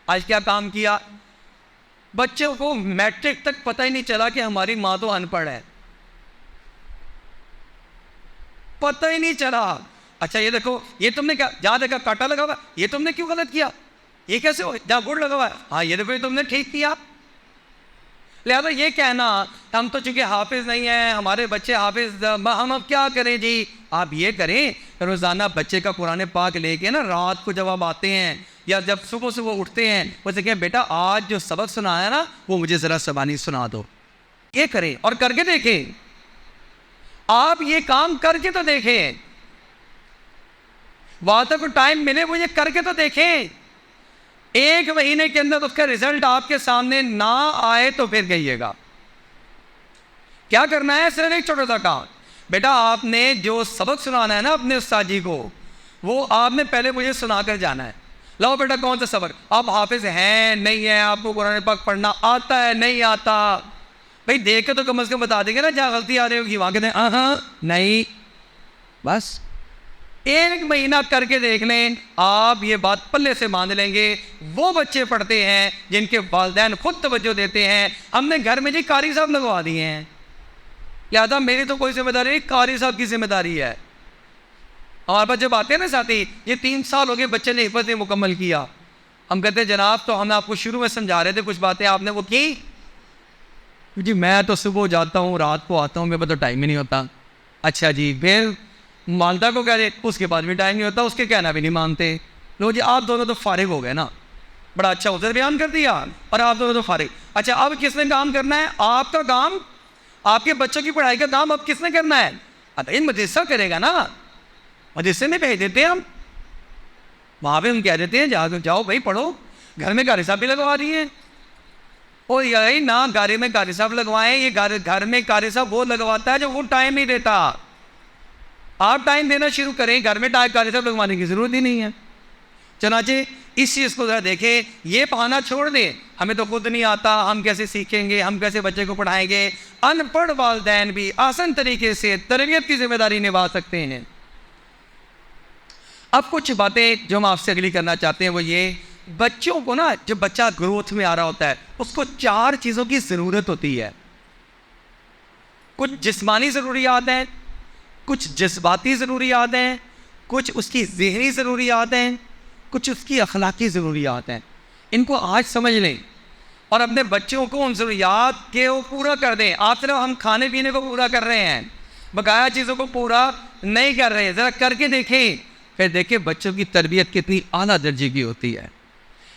آج کیا کام کیا۔ بچوں کو میٹرک تک پتہ ہی نہیں چلا کہ ہماری ماں تو ان پڑھ ہے، پتہ ہی نہیں چلا۔ اچھا یہ دیکھو، یہ تم نے کیا، جہاں دیکھا کاٹا لگا ہوا، یہ تم نے کیوں غلط کیا، یہ کیسے ہو، جہاں گڑ لگا ہوا ہے، ہاں یہ دیکھو یہ تم نے ٹھیک کیا۔ لہذا یہ کہنا ہم تو چونکہ حافظ نہیں ہیں، ہمارے بچے حافظ، ہم اب کیا کریں جی، آپ یہ کریں روزانہ بچے کا قرآن پاک لے کے نا، رات کو جب آپ آتے ہیں یا جب صبح سے وہ اٹھتے ہیں، وہ سے کہیں بیٹا آج جو سبق سنایا نا وہ مجھے ذرا زبانی سنا دو، یہ کریں اور کر کے دیکھیں۔ آپ یہ کام کر کے تو دیکھیں، والدہ کو ٹائم ملے وہ یہ کر کے تو دیکھیں۔ ایک مہینے کے اندر اس کا رزلٹ آپ کے سامنے نہ آئے تو پھر کہیے گا۔ کیا کرنا ہے؟ صرف ایک چھوٹا سا کام، بیٹا آپ نے جو سبق سنانا ہے نا اپنے استاد جی کو، وہ آپ نے پہلے مجھے سنا کر جانا ہے۔ لاؤ بیٹا کون سا سبق، آپ حافظ ہیں نہیں ہیں، آپ کو قرآن پاک پڑھنا آتا ہے نہیں آتا، بھائی دیکھ کے تو کم از کم بتا دیں گے نا، جہاں غلطی آ رہی ہوگی وہاں کہتے ہیں ہاں نہیں، بس ایک مہینہ کر کے دیکھ لیں، آپ یہ بات پلے سے باندھ لیں گے۔ وہ بچے پڑھتے ہیں جن کے والدین خود توجہ دیتے ہیں۔ ہم نے گھر میں جی قاری صاحب لگوا دیے ہیں، لہٰذا میری تو کوئی ذمہ داری نہیں، قاری صاحب کی ذمہ داری ہے۔ ہمارے پاس جب آتے ہیں نا ساتھی، یہ 3 سال ہو گئے بچے نے حفظ نہیں مکمل کیا، ہم کہتے ہیں جناب تو ہم آپ کو شروع میں سمجھا رہے تھے کچھ باتیں آپ نے وہ کی جی، میں تو صبح جاتا ہوں رات کو آتا ہوں، میرے پاس تو ٹائم ہی نہیں ہوتا۔ اچھا جی، پھر والدہ کو کہہ دے، اس کے بعد بھی ٹائم نہیں ہوتا، اس کے کہنا بھی نہیں مانتے۔ لو جی آپ دونوں تو فارغ ہو گئے نا، بڑا اچھا عذر بیان کر دیا اور آپ دونوں تو فارغ۔ اچھا اب کس نے کام کرنا ہے؟ آپ کا کام، آپ کے بچوں کی پڑھائی کا کام اب کس نے کرنا ہے؟ اب مدرسہ کرے گا نا، مدرسے میں بھیج دیتے ہیں ہم، وہاں پہ ہم کہہ دیتے ہیں جاؤ بھائی پڑھو، گھر میں قاری صاحب بھی لگوا دیے ہیں۔ اور یہی نہ گھر میں قاری صاحب لگوائیں، یہ گھر میں قاری صاحب وہ لگواتا ہے جو وہ ٹائم نہیں دیتا۔ آپ ٹائم دینا شروع کریں، گھر میں قاری صاحب لگوانے کی ضرورت ہی نہیں ہے۔ چنانچہ اس چیز کو ذرا دیکھیں، یہ بہانہ چھوڑ دیں ہمیں تو خود نہیں آتا، ہم کیسے سیکھیں گے، ہم کیسے بچے کو پڑھائیں گے۔ ان پڑھ والدین بھی آسان طریقے سے تربیت کی ذمہ داری نبھا سکتے ہیں۔ اب کچھ باتیں جو ہم آپ سے اگلی کرنا چاہتے ہیں وہ یہ، بچوں کو نا جب بچہ گروتھ میں آ رہا ہوتا ہے اس کو 4 چیزوں کی ضرورت ہوتی ہے۔ کچھ جسمانی ضروریات ہیں، کچھ جذباتی ضروریات ہیں، کچھ اس کی ذہنی ضروریات ہیں، کچھ اس کی اخلاقی ضروریات ہیں۔ ان کو آج سمجھ لیں اور اپنے بچوں کو ان ضروریات کے وہ پورا کر دیں۔ آپ صرف ہم کھانے پینے کو پورا کر رہے ہیں، بقایا چیزوں کو پورا نہیں کر رہے۔ ذرا کر کے دیکھیں، پھر دیکھیں بچوں کی تربیت کتنی اعلیٰ درجے کی ہوتی ہے۔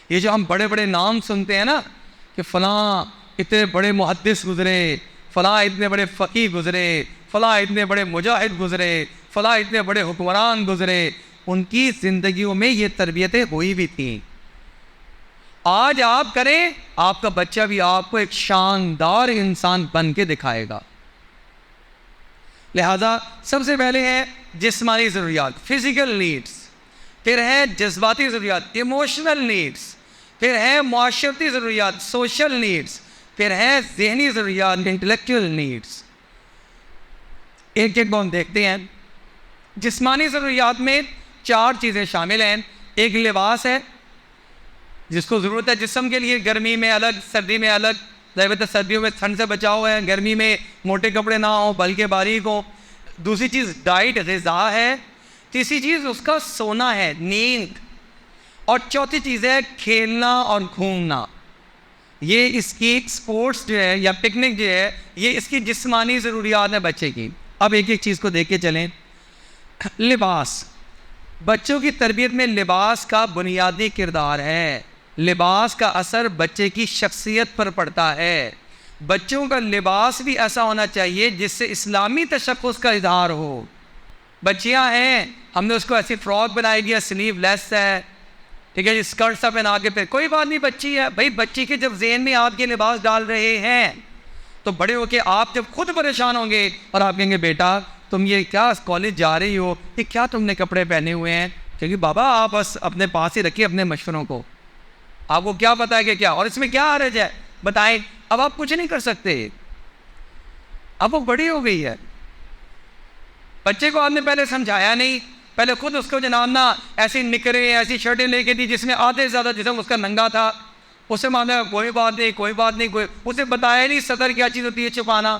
یہ جو ہم بڑے بڑے نام سنتے ہیں نا کہ فلاں اتنے بڑے محدث گزرے، فلاں اتنے بڑے فقیہ گزرے، فلاں اتنے بڑے مجاہد گزرے، فلاں اتنے بڑے حکمران گزرے، ان کی زندگیوں میں یہ تربیتیں ہوئی بھی تھیں۔ آج آپ کریں، آپ کا بچہ بھی آپ کو ایک شاندار انسان بن کے دکھائے گا۔ لہذا سب سے پہلے ہے جسمانی ضروریات، فزیکل نیڈس، پھر ہے جذباتی ضروریات، ایموشنل نیڈس، پھر ہے معاشرتی ضروریات، سوشل نیڈس، پھر ہے ذہنی ضروریات، انٹلیکچوئل نیڈس۔ ایک ایک کو ہم دیکھتے ہیں۔ جسمانی ضروریات میں 4 چیزیں شامل ہیں۔ ایک لباس ہے جس کو ضرورت ہے جسم کے لیے، گرمی میں الگ، سردی میں الگ، ضرورت ہے سردیوں میں ٹھنڈ سے بچاؤ ہے، گرمی میں موٹے کپڑے نہ ہوں بلکہ باریک ہوں۔ دوسری چیز ڈائٹ، غذا ہے۔ تیسری چیز اس کا سونا ہے، نیند۔ اور چوتھی چیز ہے کھیلنا اور گھومنا۔ یہ اس کی سپورٹس جو ہے یا پکنک جو ہے، یہ اس کی جسمانی ضروریات ہیں بچے کی۔ اب ایک ایک چیز کو دیکھ کے چلیں۔ لباس، بچوں کی تربیت میں لباس کا بنیادی کردار ہے۔ لباس کا اثر بچے کی شخصیت پر پڑتا ہے۔ بچوں کا لباس بھی ایسا ہونا چاہیے جس سے اسلامی تشخص کا اظہار ہو۔ بچیاں ہیں، ہم نے اس کو ایسی فراک بنائی گیا، سلیو لیس ہے، ٹھیک ہے جی، اسکرٹ سا پہنا کے، پھر کوئی بات نہیں، بچی ہے بھائی۔ بچی کے جب ذہن میں آپ کے لباس ڈال رہے ہیں تو بڑے ہو کے آپ جب خود پریشان ہوں گے اور آپ کہیں گے بیٹا تم یہ کیا کالج جا رہی ہو، یہ کیا تم نے کپڑے پہنے ہوئے ہیں؟ کیونکہ بابا آپ بس اپنے پاس ہی رکھیے اپنے مشوروں کو، آپ کو کیا پتا ہے کہ کیا، اور اس میں کیا حرج ہے بتائیں۔ اب آپ کچھ نہیں کر سکتے، اب وہ بڑی ہو گئی ہے۔ بچے کو آپ نے پہلے سمجھایا نہیں، پہلے خود اس کو جناب نا ایسی نکریں ایسی شرٹیں لے کے دی جس میں آدھے سے زیادہ جسم اس کا ننگا تھا، اسے مانا کوئی بات نہیں کوئی بات نہیں، کوئی اسے بتایا نہیں صدر کیا چیز ہوتی ہے چھپانا۔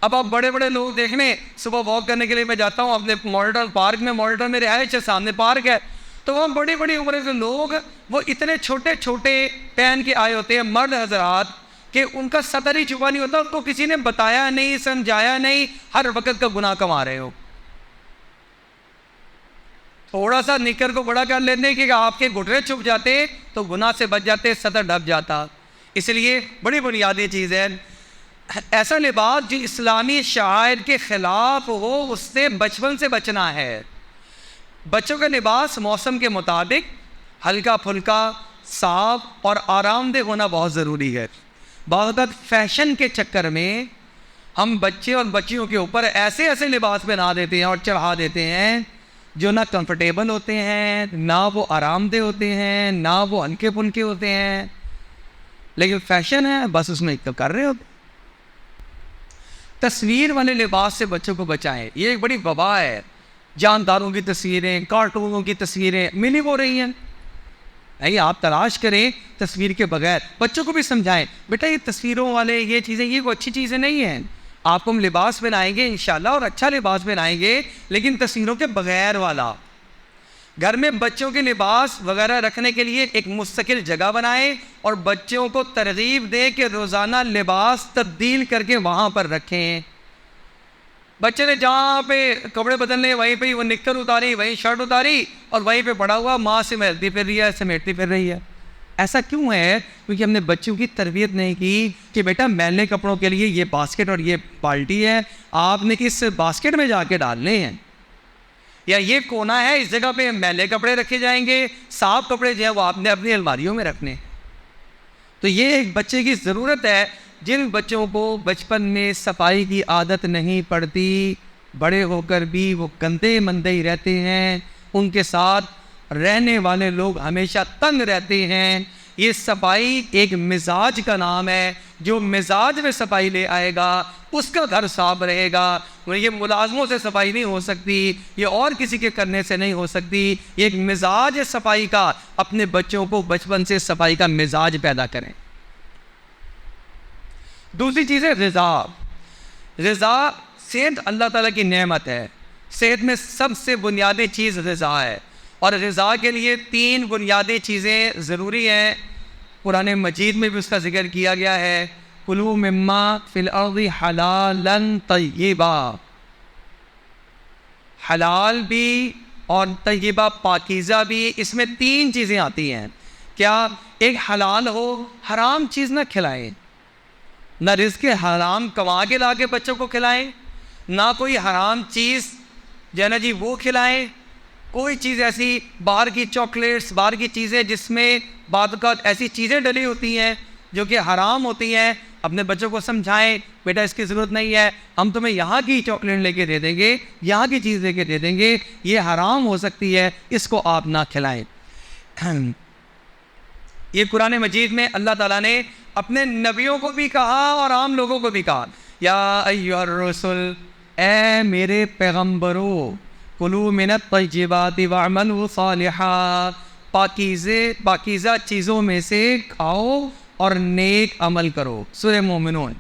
اب آپ بڑے بڑے لوگ دیکھ لیں، صبح واک کرنے کے لیے میں جاتا ہوں اپنے ماڈرن پارک میں، ماڈرن میں رہائش ہے، سامنے پارک ہے، تو وہاں بڑی بڑی عمر کے لوگ وہ اتنے چھوٹے چھوٹے پہن کے آئے ہوتے ہیں مرد حضرات کہ ان کا صدر ہی چھپا نہیں ہوتا، ان کو کسی نے بتایا نہیں سمجھایا نہیں، ہر وقت کا گناہ کما رہے ہو۔ تھوڑا سا نکر کو بڑا کر لیتے کہ آپ کے گھٹنے چھپ جاتے تو گناہ سے بچ جاتے، صدر ڈب جاتا۔ اس لیے بڑی بنیادی چیز ہے ایسا لباس جو اسلامی شعائر کے خلاف ہو، اس سے بچپن سے بچنا ہے۔ بچوں کا لباس موسم کے مطابق ہلکا پھلکا، صاف اور آرام دہ ہونا بہت ضروری ہے۔ بعض اوقات فیشن کے چکر میں ہم بچے اور بچیوں کے اوپر ایسے ایسے لباس پہنا دیتے ہیں اور چڑھا دیتے ہیں جو نہ کمفرٹیبل ہوتے ہیں، نہ وہ آرام دہ ہوتے ہیں، نہ وہ ہلکے پھلکے ہوتے ہیں، لیکن فیشن ہے بس اس میں کر رہے ہوتے۔ تصویر والے لباس سے بچوں کو بچائیں، یہ ایک بڑی وبا ہے۔ جانداروں کی تصویریں، کارٹونوں کی تصویریں ملی ہو رہی ہیں، نہیں آپ تلاش کریں تصویر کے بغیر۔ بچوں کو بھی سمجھائیں بیٹا یہ تصویروں والے یہ چیزیں یہ کوئی اچھی چیزیں نہیں ہیں، آپ کو ہم لباس پہنائیں گے انشاءاللہ اور اچھا لباس پہنائیں گے، لیکن تصویروں کے بغیر والا۔ گھر میں بچوں کے لباس وغیرہ رکھنے کے لیے ایک مستقل جگہ بنائیں اور بچوں کو ترغیب دیں کہ روزانہ لباس تبدیل کر کے وہاں پر رکھیں۔ بچے نے جہاں پہ کپڑے بدلنے وہیں پہ وہ نکر اتاری، وہیں شرٹ اتاری اور وہیں پہ پڑا ہوا، ماں سمیٹتی پھر رہی ہے سمیٹتی پھر رہی ہے۔ ایسا کیوں ہے؟ کیونکہ ہم نے بچوں کی تربیت نہیں کی کہ بیٹا میلے کپڑوں کے لیے یہ باسکٹ اور یہ بالٹی ہے، آپ نے کس باسکٹ میں جا کے ڈالنے ہیں، یا یہ کونا ہے اس جگہ پہ میلے کپڑے رکھے جائیں گے، صاف کپڑے جو ہیں وہ آپ نے اپنی الماریوں میں رکھنے۔ تو یہ ایک بچے کی ضرورت ہے۔ جن بچوں کو بچپن میں صفائی کی عادت نہیں پڑتی، بڑے ہو کر بھی وہ گندے مندے ہی رہتے ہیں، ان کے ساتھ رہنے والے لوگ ہمیشہ تنگ رہتے ہیں۔ یہ صفائی ایک مزاج کا نام ہے، جو مزاج میں صفائی لے آئے گا اس کا گھر صاف رہے گا۔ یہ ملازموں سے صفائی نہیں ہو سکتی، یہ اور کسی کے کرنے سے نہیں ہو سکتی، یہ ایک مزاج ہے صفائی کا۔ اپنے بچوں کو بچپن سے صفائی کا مزاج پیدا کریں۔ دوسری چیز ہے غذا۔ غذا صحت اللہ تعالیٰ کی نعمت ہے، صحت میں سب سے بنیادی چیز غذا ہے، اور غذا کے لیے 3 بنیادی چیزیں ضروری ہیں۔ قرآن مجید میں بھی اس کا ذکر کیا گیا ہے، کلوا مما فی الارض حلالا طیبا۔ حلال بھی اور طیبہ پاکیزہ بھی، اس میں 3 چیزیں آتی ہیں۔ کیا؟ ایک حلال ہو، حرام چیز نہ کھلائیں، نہ رزق حرام کما کے لا کے بچوں کو کھلائیں، نہ کوئی حرام چیز جو ہے نا جی وہ کھلائیں، کوئی چیز ایسی باہر کی چاکلیٹس، باہر کی چیزیں جس میں بعض اوقات ایسی چیزیں ڈلی ہوتی ہیں جو کہ حرام ہوتی ہیں، اپنے بچوں کو سمجھائیں بیٹا اس کی ضرورت نہیں ہے، ہم تمہیں یہاں کی چاکلیٹ لے کے دے دیں گے، یہاں کی چیز لے کے دے دیں گے، یہ حرام ہو سکتی ہے، اس کو آپ نہ کھلائیں۔ یہ قرآن مجید میں اللہ تعالیٰ نے اپنے نبیوں کو بھی کہا اور عام لوگوں کو بھی کہا، یا ایھا الرسل، اے میرے پیغمبرو، کلوا من الطیبات واعملوا صالحا، پاکیزہ چیزوں میں سے کھاؤ اور نیک عمل کرو، سورہ مومنون۔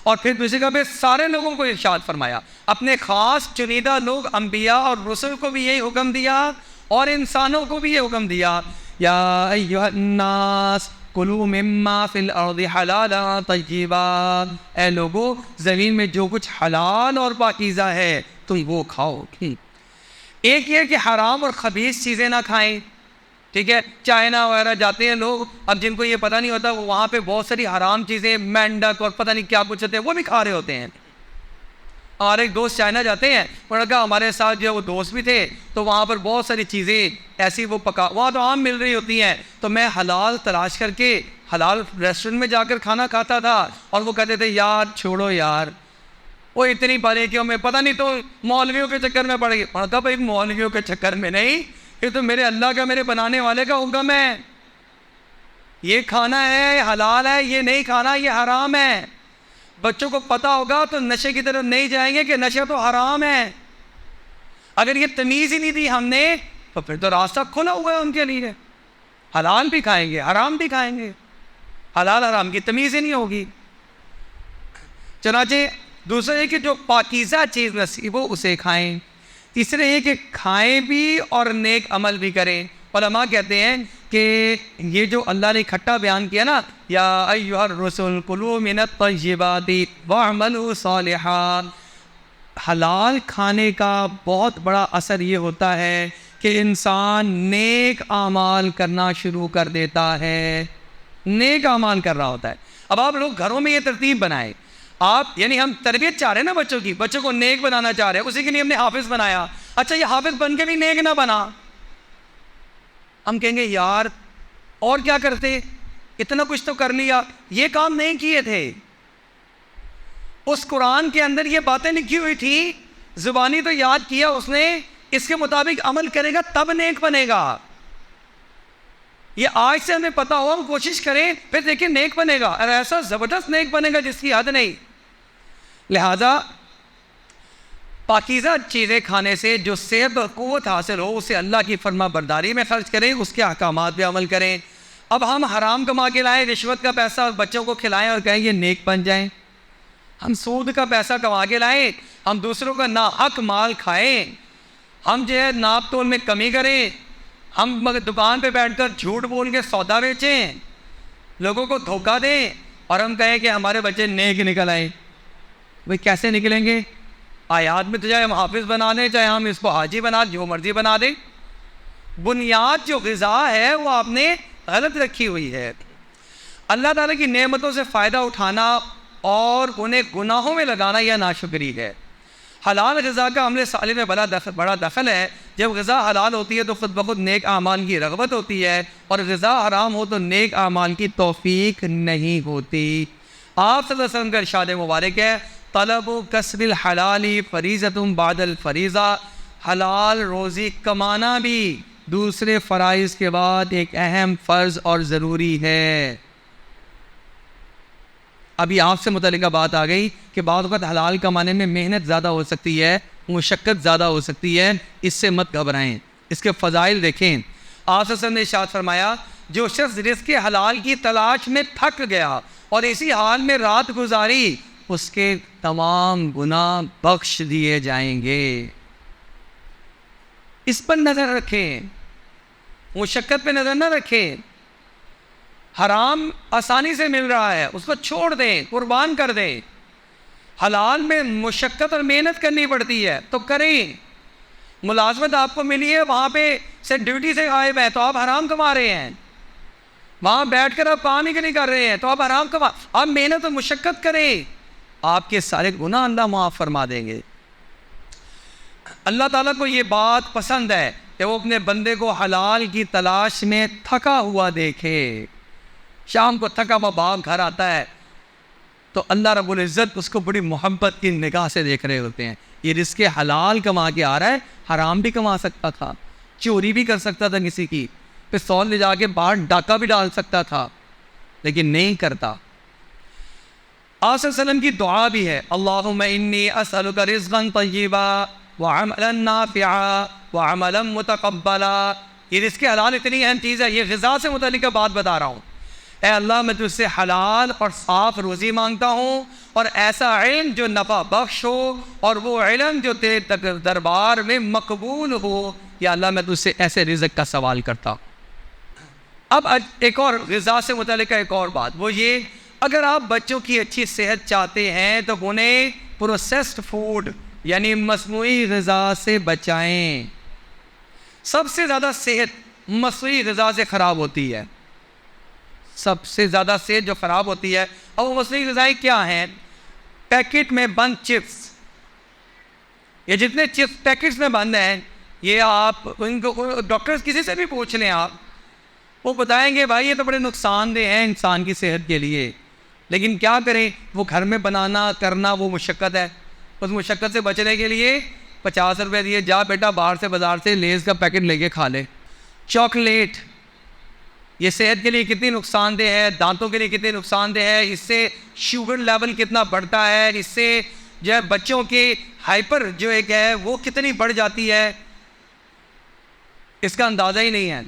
اور پھر دوسری جگہ پہ سارے لوگوں کو ارشاد فرمایا، اپنے خاص چنیدہ لوگ انبیاء اور رسل کو بھی یہی حکم دیا اور انسانوں کو بھی یہ حکم دیا، یا ایھا الناس کلوا مما فی الارض حلالا طیبا، اے لوگو زمین میں جو کچھ حلال اور پاکیزہ ہے تم وہ کھاؤ۔ ایک یہ کہ حرام اور خبیث چیزیں نہ کھائیں، ٹھیک ہے، چائنا وغیرہ جاتے ہیں لوگ، اب جن کو یہ پتہ نہیں ہوتا وہ وہاں پہ بہت ساری حرام چیزیں، مینڈک اور پتہ نہیں کیا کچھ ہوتے ہیں وہ بھی کھا رہے ہوتے ہیں۔ اور ایک دوست چائنا جاتے ہیں، انہوں نے کہا ہمارے ساتھ جو وہ دوست بھی تھے تو وہاں پر بہت ساری چیزیں ایسی وہ وہاں تو عام مل رہی ہوتی ہیں، تو میں حلال تلاش کر کے حلال ریسٹورنٹ میں جا کر کھانا کھاتا تھا، اور وہ کہتے تھے یار چھوڑو یار، وہ اتنی باریکیوں میں پتہ نہیں تو مولویوں کے چکر میں پڑ گئی۔ انہوں نے کہا بھائی مولویوں کے چکر میں نہیں، یہ تو میرے اللہ کا، میرے بنانے والے کا حکم ہے، یہ کھانا ہے حلال ہے، یہ نہیں کھانا یہ حرام ہے۔ بچوں کو پتہ ہوگا تو نشے کی طرف نہیں جائیں گے کہ نشہ تو حرام ہے۔ اگر یہ تمیز ہی نہیں دی ہم نے تو پھر تو راستہ کھلا ہوا ہے ان کے لیے، حلال بھی کھائیں گے حرام بھی کھائیں گے، حلال حرام کی تمیز ہی نہیں ہوگی۔ چنانچہ دوسرا یہ کہ جو پاکیزہ چیز نصیب ہو اسے کھائیں، تیسرے یہ کہ کھائیں بھی اور نیک عمل بھی کریں۔ علماء کہتے ہیں کہ یہ جو اللہ نے اکٹھا بیان کیا نا، یا ایھا الرسل کلوا من الطیبات واعملوا صالحا، حلال کھانے کا بہت بڑا اثر یہ ہوتا ہے کہ انسان نیک اعمال کرنا شروع کر دیتا ہے، نیک اعمال کر رہا ہوتا ہے۔ اب آپ لوگ گھروں میں یہ ترتیب بنائیں، آپ یعنی ہم تربیت چاہ رہے ہیں نا بچوں کی، بچوں کو نیک بنانا چاہ رہے ہیں، اسی کے لیے ہم نے حافظ بنایا، اچھا یہ حافظ بن کے بھی نیک نہ بنا، ہم کہیں گے یار اور کیا کرتے، اتنا کچھ تو کر لیا، یہ کام نہیں کیے تھے۔ اس قرآن کے اندر یہ باتیں لکھی ہوئی تھی، زبانی تو یاد کیا اس نے، اس کے مطابق عمل کرے گا تب نیک بنے گا۔ یہ آج سے ہمیں پتا ہو، ہم کوشش کریں، پھر دیکھیں نیک بنے گا، اور ایسا زبردست نیک بنے گا جس کی حد نہیں۔ لہذا پاکیزہ چیزیں کھانے سے جو صحت اور قوت حاصل ہو اسے اللہ کی فرما برداری میں خرچ کریں، اس کے احکامات پہ عمل کریں۔ اب ہم حرام کما کے لائیں، رشوت کا پیسہ بچوں کو کھلائیں اور کہیں یہ نیک بن جائیں، ہم سود کا پیسہ کما کے لائیں، ہم دوسروں کا ناحق مال کھائیں، ہم جو ہے ناپ تول میں کمی کریں، ہم دکان پہ بیٹھ کر جھوٹ بول کے سودا بیچیں، لوگوں کو دھوکہ دیں، اور ہم کہیں کہ ہمارے بچے نیک نکل آئیں۔ بھئی کیسے نکلیں گے؟ آیات میں تو چاہے ہم حافظ بنا دیں، چاہے ہم اس کو حاجی بنا دیں، جو مرضی بنا دیں، بنیاد جو غذا ہے وہ آپ نے غلط رکھی ہوئی ہے۔ اللہ تعالیٰ کی نعمتوں سے فائدہ اٹھانا اور انہیں گناہوں میں لگانا یہ ناشکری ہے۔ حلال غذا کا عمل صالح میں بڑا دخل ہے۔ جب غذا حلال ہوتی ہے تو خود بخود نیک اعمال کی رغبت ہوتی ہے، اور غذا حرام ہو تو نیک اعمال کی توفیق نہیں ہوتی۔ آپ صلی اللہ علیہ وسلم کا ارشاد مبارک ہے، طلب و کسب الحلال فریضۃ بعد الفریضہ، حلال روزی کمانا بھی دوسرے فرائض کے بعد ایک اہم فرض اور ضروری ہے۔ ابھی آپ سے متعلقہ بات آ گئی کہ بعض وقت حلال کمانے میں محنت زیادہ ہو سکتی ہے، مشقت زیادہ ہو سکتی ہے، اس سے مت گھبرائیں، اس کے فضائل دیکھیں۔ آپ صلی اللہ علیہ وسلم نے ارشاد فرمایا، جو شخص رزق حلال کی تلاش میں تھک گیا اور اسی حال میں رات گزاری، اس کے تمام گناہ بخش دیے جائیں گے۔ اس پر نظر رکھیں، مشقت پہ نظر نہ رکھیں۔ حرام آسانی سے مل رہا ہے، اس کو چھوڑ دیں، قربان کر دیں۔ حلال میں مشقت اور محنت کرنی پڑتی ہے تو کریں۔ ملازمت آپ کو ملی ہے، وہاں پہ سے ڈیوٹی سے غائب ہے تو آپ حرام کما رہے ہیں۔ وہاں بیٹھ کر آپ کام ہی نہیں کر رہے ہیں، تو آپ آرام کا، آپ محنت و مشقت کریں، آپ کے سارے گناہ اللہ معاف فرما دیں گے۔ اللہ تعالیٰ کو یہ بات پسند ہے کہ وہ اپنے بندے کو حلال کی تلاش میں تھکا ہوا دیکھے۔ شام کو تھکا ہوا باپ گھر آتا ہے تو اللہ رب العزت اس کو بڑی محبت کی نگاہ سے دیکھ رہے ہوتے ہیں، یہ رزق حلال کما کے آ رہا ہے، حرام بھی کما سکتا تھا، چوری بھی کر سکتا تھا کسی کی، پستول لے جا کے باہر ڈاکہ بھی ڈال سکتا تھا، لیکن نہیں کرتا۔ آپ صلی اللہ علیہ وسلم کی دعا بھی ہے، اللہم انی اسألک رزقا طیبا وعملا نافعا وعملا متقبلا۔ یہ رزق حلال اتنی اہم چیز ہے، یہ غذا سے متعلق بات بتا رہا ہوں۔ اے اللہ میں تجھ سے حلال اور صاف روزی مانگتا ہوں، اور ایسا علم جو نفع بخش ہو، اور وہ علم جو تیرے دربار میں مقبول ہو۔ یا اللہ میں تجھ سے ایسے رزق کا سوال کرتا ہوں۔ اب ایک اور غذا سے متعلق ایک اور بات، وہ یہ، اگر آپ بچوں کی اچھی صحت چاہتے ہیں تو انہیں پروسیسڈ فوڈ یعنی مصنوعی غذا سے بچائیں۔ سب سے زیادہ صحت مصنوعی غذا سے خراب ہوتی ہے، سب سے زیادہ صحت جو خراب ہوتی ہے۔ اور وہ مصنوعی غذائیں کیا ہیں؟ پیکٹ میں بند چپس، یہ جتنے چپس پیکٹس میں بند ہیں، یہ آپ ان کو ڈاکٹرز کسی سے بھی پوچھ لیں، آپ وہ بتائیں گے بھائی یہ تو بڑے نقصان دہ ہیں انسان کی صحت کے لیے، لیکن کیا کریں، وہ گھر میں بنانا کرنا وہ مشقت ہے۔ اس مشقت سے بچنے کے لیے 50 روپے دیے، جا بیٹا باہر سے بازار سے لیز کا پیکٹ لے کے کھا لے۔ چاکلیٹ، یہ صحت کے لیے کتنی نقصان دہ ہے، دانتوں کے لیے کتنی نقصان دہ ہے، اس سے شوگر لیول کتنا بڑھتا ہے، اس سے جو ہے بچوں کے ہائپر جو ایک ہے وہ کتنی بڑھ جاتی ہے، اس کا اندازہ ہی نہیں ہے۔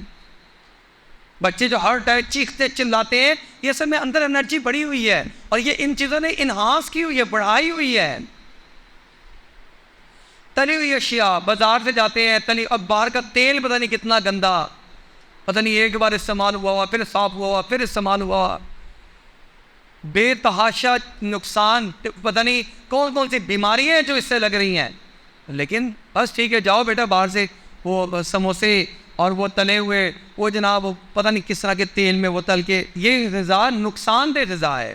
بچے جو ہر ٹائم چیختے چلاتے ہیں، یہ سب میں اندر انرجی بڑھی ہوئی ہے، اور یہ ان چیزوں نے انہانس کی ہوئی ہے، بڑھائی ہوئی ہے۔ تلی ہوئی اشیاء بازار سے جاتے ہیں، تلی، اب باہر کا تیل پتہ نہیں کتنا گندا، پتہ نہیں ایک بار استعمال ہوا پھر صاف ہوا پھر استعمال ہوا، بے تحاشا نقصان، پتہ نہیں کون کون سی بیماریاں ہیں جو اس سے لگ رہی ہیں۔ لیکن بس ٹھیک ہے، جاؤ بیٹا باہر سے وہ سموسے اور وہ تلے ہوئے وہ جناب پتہ نہیں کس طرح کے تیل میں وہ تل کے، یہ غذا نقصان دہ غذا ہے۔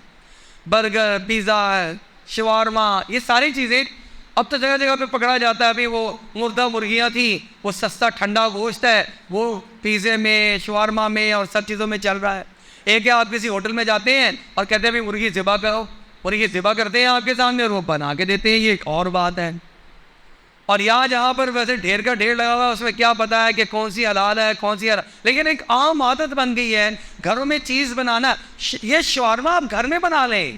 برگر، پیزا، شوارما، یہ ساری چیزیں اب تو جگہ جگہ پہ پکڑا جاتا ہے۔ ابھی وہ مردہ مرغیاں تھیں، وہ سستا ٹھنڈا گوشت ہے، وہ پیزے میں، شوارما میں اور سب چیزوں میں چل رہا ہے۔ ایک ہے آپ کسی ہوٹل میں جاتے ہیں اور کہتے ہیں مرغی ذبح کرو، مرغی ذبح کرتے ہیں آپ کے سامنے اور وہ بنا کے دیتے ہیں، یہ ایک اور بات ہے۔ اور یہاں جہاں پر ویسے ڈھیر کا ڈھیر لگا ہوا ہے، اس میں کیا پتہ ہے کہ کون سی حلال ہے کون سی حرام، لیکن ایک عام عادت بن گئی ہے گھروں میں چیز بنانا۔ یہ شاورما آپ گھر میں بنا لیں،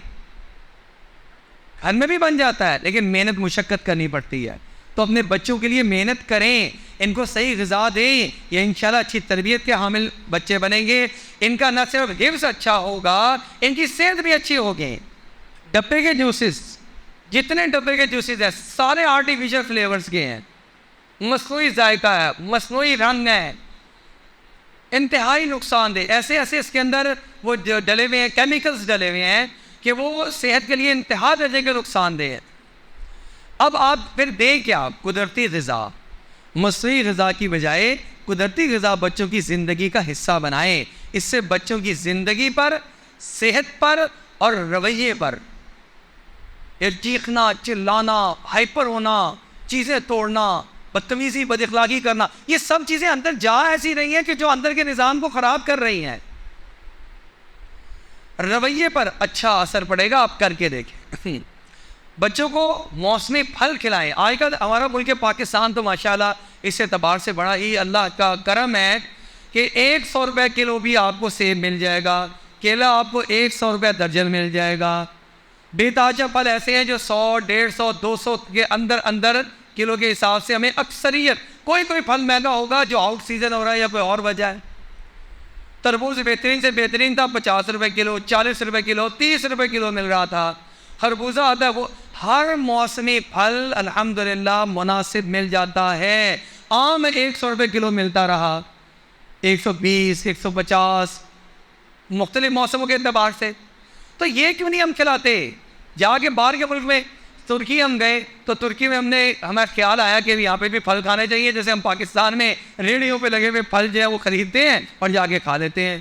گھر میں بھی بن جاتا ہے، لیکن محنت مشقت کرنی پڑتی ہے۔ تو اپنے بچوں کے لیے محنت کریں، ان کو صحیح غذا دیں، یہ انشاءاللہ اچھی تربیت کے حامل بچے بنیں گے۔ ان کا نہ صرف حفظ اچھا ہوگا، ان کی صحت بھی اچھی ہوگی۔ ڈبے کے جوسز، جتنے ڈبے کے جوسز ہیں سارے آرٹیفیشل فلیورز کے ہیں، مصنوعی ذائقہ ہے، مصنوعی رنگ ہے، انتہائی نقصان دہ، ایسے ایسے اس کے اندر وہ ڈلے ہوئے ہیں، کیمیکلز ڈلے ہوئے ہیں کہ وہ صحت کے لیے انتہا درجے کے نقصان دہ ہے۔ اب آپ پھر دیں کیا؟ قدرتی غذا، مصنوعی غذا کی بجائے قدرتی غذا بچوں کی زندگی کا حصہ بنائیں۔ اس سے بچوں کی زندگی پر، صحت پر اور رویے پر، یہ چیخنا، چلانا، ہائپر ہونا، چیزیں توڑنا، بدتمیزی، بد اخلاقی کرنا، یہ سب چیزیں اندر جا ایسی رہی ہیں کہ جو اندر کے نظام کو خراب کر رہی ہیں۔ رویے پر اچھا اثر پڑے گا، آپ کر کے دیکھیں۔ بچوں کو موسمی پھل کھلائیں۔ آج کل ہمارا ملک پاکستان تو ماشاءاللہ اس اعتبار سے بڑا ہی اللہ کا کرم ہے کہ 100 روپے کلو بھی آپ کو سیب مل جائے گا، کیلا آپ کو 100 روپے درجن مل جائے گا۔ بے تاجہ پھل ایسے ہیں جو 100، 150، 200 کے اندر کلو کے حساب سے ہمیں اکثریت، کوئی پھل مہنگا ہوگا جو آؤٹ سیزن ہو رہا ہے یا کوئی اور وجہ ہے۔ تربوز بہترین سے بہترین تھا، 50 روپے کلو، 40 روپے کلو، 30 روپے کلو مل رہا تھا۔ خربوزہ آتا ہے، وہ ہر موسمی پھل الحمدللہ مناسب مل جاتا ہے۔ آم 100 روپے کلو ملتا رہا، 120، 150 مختلف موسموں کے اعتبار سے۔ تو یہ کیوں نہیں ہم کھلاتے؟ جا کے باہر کے ملک میں، ترکی ہم گئے تو ترکی میں ہمیں خیال آیا کہ یہاں پہ بھی پھل کھانے چاہیے، جیسے ہم پاکستان میں ریڑھیوں پہ لگے ہوئے پھل جو ہے وہ خریدتے ہیں اور جا کے کھا لیتے ہیں۔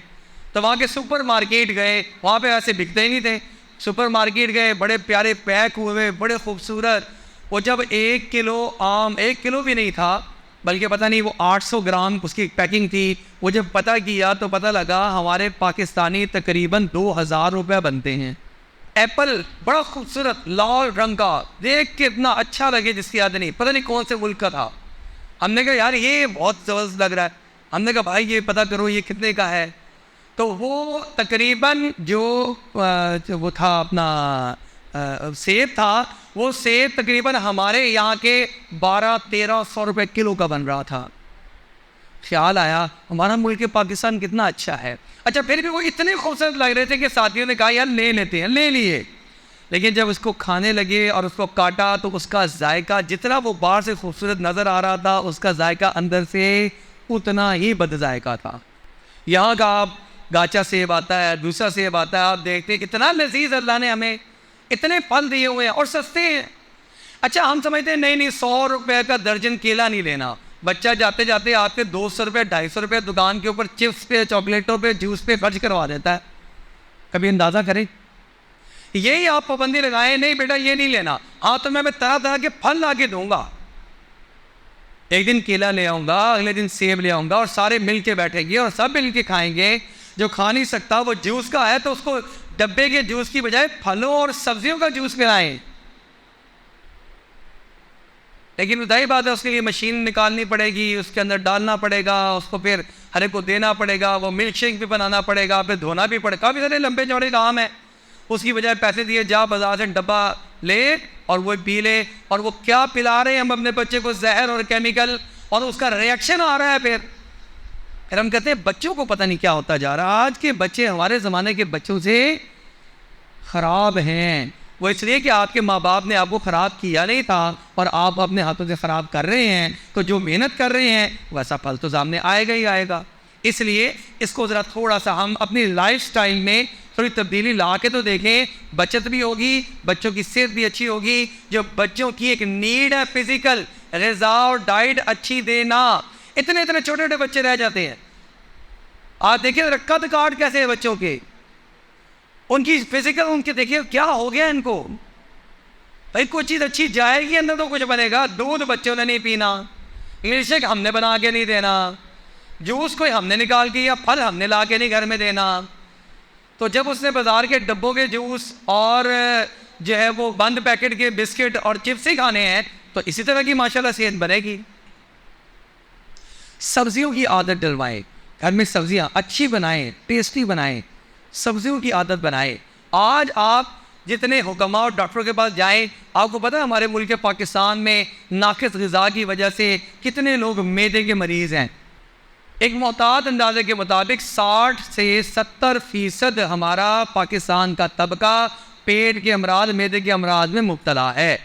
تو وہاں کے سپر مارکیٹ گئے, وہاں پہ ایسے بکتے ہی نہیں تھے. سپر مارکیٹ گئے, بڑے پیارے پیک ہوئے, بڑے خوبصورت. وہ جب 1 کلو آم, 1 کلو بھی نہیں تھا بلکہ پتہ نہیں وہ 800 گرام اس کی پیکنگ تھی, وہ جب پتہ کیا تو پتہ لگا ہمارے پاکستانی تقریباً 2000 روپے بنتے ہیں. ایپل بڑا خوبصورت لال رنگ کا, دیکھ کے اتنا اچھا لگے جس کی یاد نہیں, پتہ نہیں کون سے ملک کا تھا. ہم نے کہا یار یہ بہت زبردست لگ رہا ہے. ہم نے کہا بھائی یہ پتہ کرو یہ کتنے کا ہے. تو وہ تقریباً جو وہ تھا اپنا سیب تھا, وہ سیب تقریباً ہمارے یہاں کے 1200-1300 روپے کلو کا بن رہا تھا. خیال آیا ہمارا ملک پاکستان کتنا اچھا ہے. اچھا پھر بھی وہ اتنے خوبصورت لگ رہے تھے کہ ساتھیوں نے کہا یار لے لیتے ہیں, لے لیے. لیکن جب اس کو کھانے لگے اور اس کو کاٹا تو اس کا ذائقہ جتنا وہ باہر سے خوبصورت نظر آ رہا تھا, اس کا ذائقہ اندر سے اتنا ہی بد ذائقہ تھا. یہاں کا آپ گاچا سیب آتا ہے, دوسرا سیب آتا ہے, آپ دیکھتے ہیں اتنا لذیذ اللہ نے ہمیں اتنے پھل دیے ہوئے ہیں اور سستے ہیں. اچھا ہم سمجھتے ہیں نہیں 100 روپے کا درجن کیلا نہیں لینا. بچہ جاتے جاتے آپ کے 200 روپے 250 روپے دکان کے اوپر چپس پہ, چاکلیٹوں پہ, جوس پہ خرچ کروا دیتا ہے. کبھی اندازہ کریں. یہی آپ پابندی لگائیں نہیں بیٹا یہ نہیں لینا, ہاں تو میں طرح طرح کے پھل لا کے دوں گا. ایک دن کیلا لے آؤں گا, اگلے دن سیب لے آؤں گا, اور سارے مل کے بیٹھیں گے اور سب مل کے کھائیں گے. جو کھا نہیں سکتا وہ جوس کا ہے تو اس کو ڈبے کے جوس کی بجائے پھلوں اور سبزیوں کا جوس پلائیں. لیکن ظاہر بات ہے اس کے لیے مشین نکالنی پڑے گی, اس کے اندر ڈالنا پڑے گا, اس کو پھر ہر ایک کو دینا پڑے گا, وہ ملک شیک بھی بنانا پڑے گا, پھر دھونا بھی پڑے گا. کافی سارے لمبے چوڑے کام ہے. اس کی بجائے پیسے دیے جا بازار سے ڈبہ لے اور وہ پی لے. اور وہ کیا پلا رہے ہیں ہم اپنے بچے کو, زہر اور کیمیکل, اور اس کا ریئیکشن آ رہا ہے. پھر ہم کہتے ہیں بچوں کو پتہ نہیں کیا ہوتا جا رہا. آج کے بچے ہمارے زمانے کے بچوں سے خراب ہیں. وہ اس لیے کہ آپ کے ماں باپ نے آپ کو خراب کیا نہیں تھا اور آپ اپنے ہاتھوں سے خراب کر رہے ہیں. تو جو محنت کر رہے ہیں ویسا پھل تو سامنے آئے گا ہی آئے گا. اس لیے اس کو ذرا تھوڑا سا ہم اپنی لائف سٹائل میں تھوڑی تبدیلی لا کے تو دیکھیں. بچت بھی ہوگی, بچوں کی صحت بھی اچھی ہوگی. جو بچوں کی ایک نیڈ ہے فزیکل, غذا اور ڈائٹ اچھی دینا. اتنے چھوٹے چھوٹے بچے رہ جاتے ہیں. آپ دیکھیں قد کاٹ کیسے ہیں بچوں کے, ان کی فزیکل, ان کے دیکھیے کیا ہو گیا ان کو. بھائی کوئی چیز اچھی جائے گی اندر تو کچھ بنے گا. دودھ بچوں نے نہیں پینا, انگلش شیک ہم نے بنا کے نہیں دینا, جوس کوئی ہم نے نکال کے یا پھل ہم نے لا کے نہیں گھر میں دینا. تو جب اس نے بازار کے ڈبوں کے جوس اور جو ہے وہ بند پیکٹ کے بسکٹ اور چپس ہی کھانے ہیں تو اسی طرح کی ماشاءاللہ صحت بنے گی. سبزیوں کی عادت ڈلوائیں, گھر میں سبزیاں اچھی بنائیں, ٹیسٹی بنائیں, سبزیوں کی عادت بنائیں. آج آپ جتنے حکماء اور ڈاکٹروں کے پاس جائیں, آپ کو پتہ ہے ہمارے ملک پاکستان میں ناقص غذا کی وجہ سے کتنے لوگ معدے کے مریض ہیں. ایک محتاط اندازے کے مطابق 60 سے 70% ہمارا پاکستان کا طبقہ پیٹ کے امراض, معدے کے امراض میں مبتلا ہے.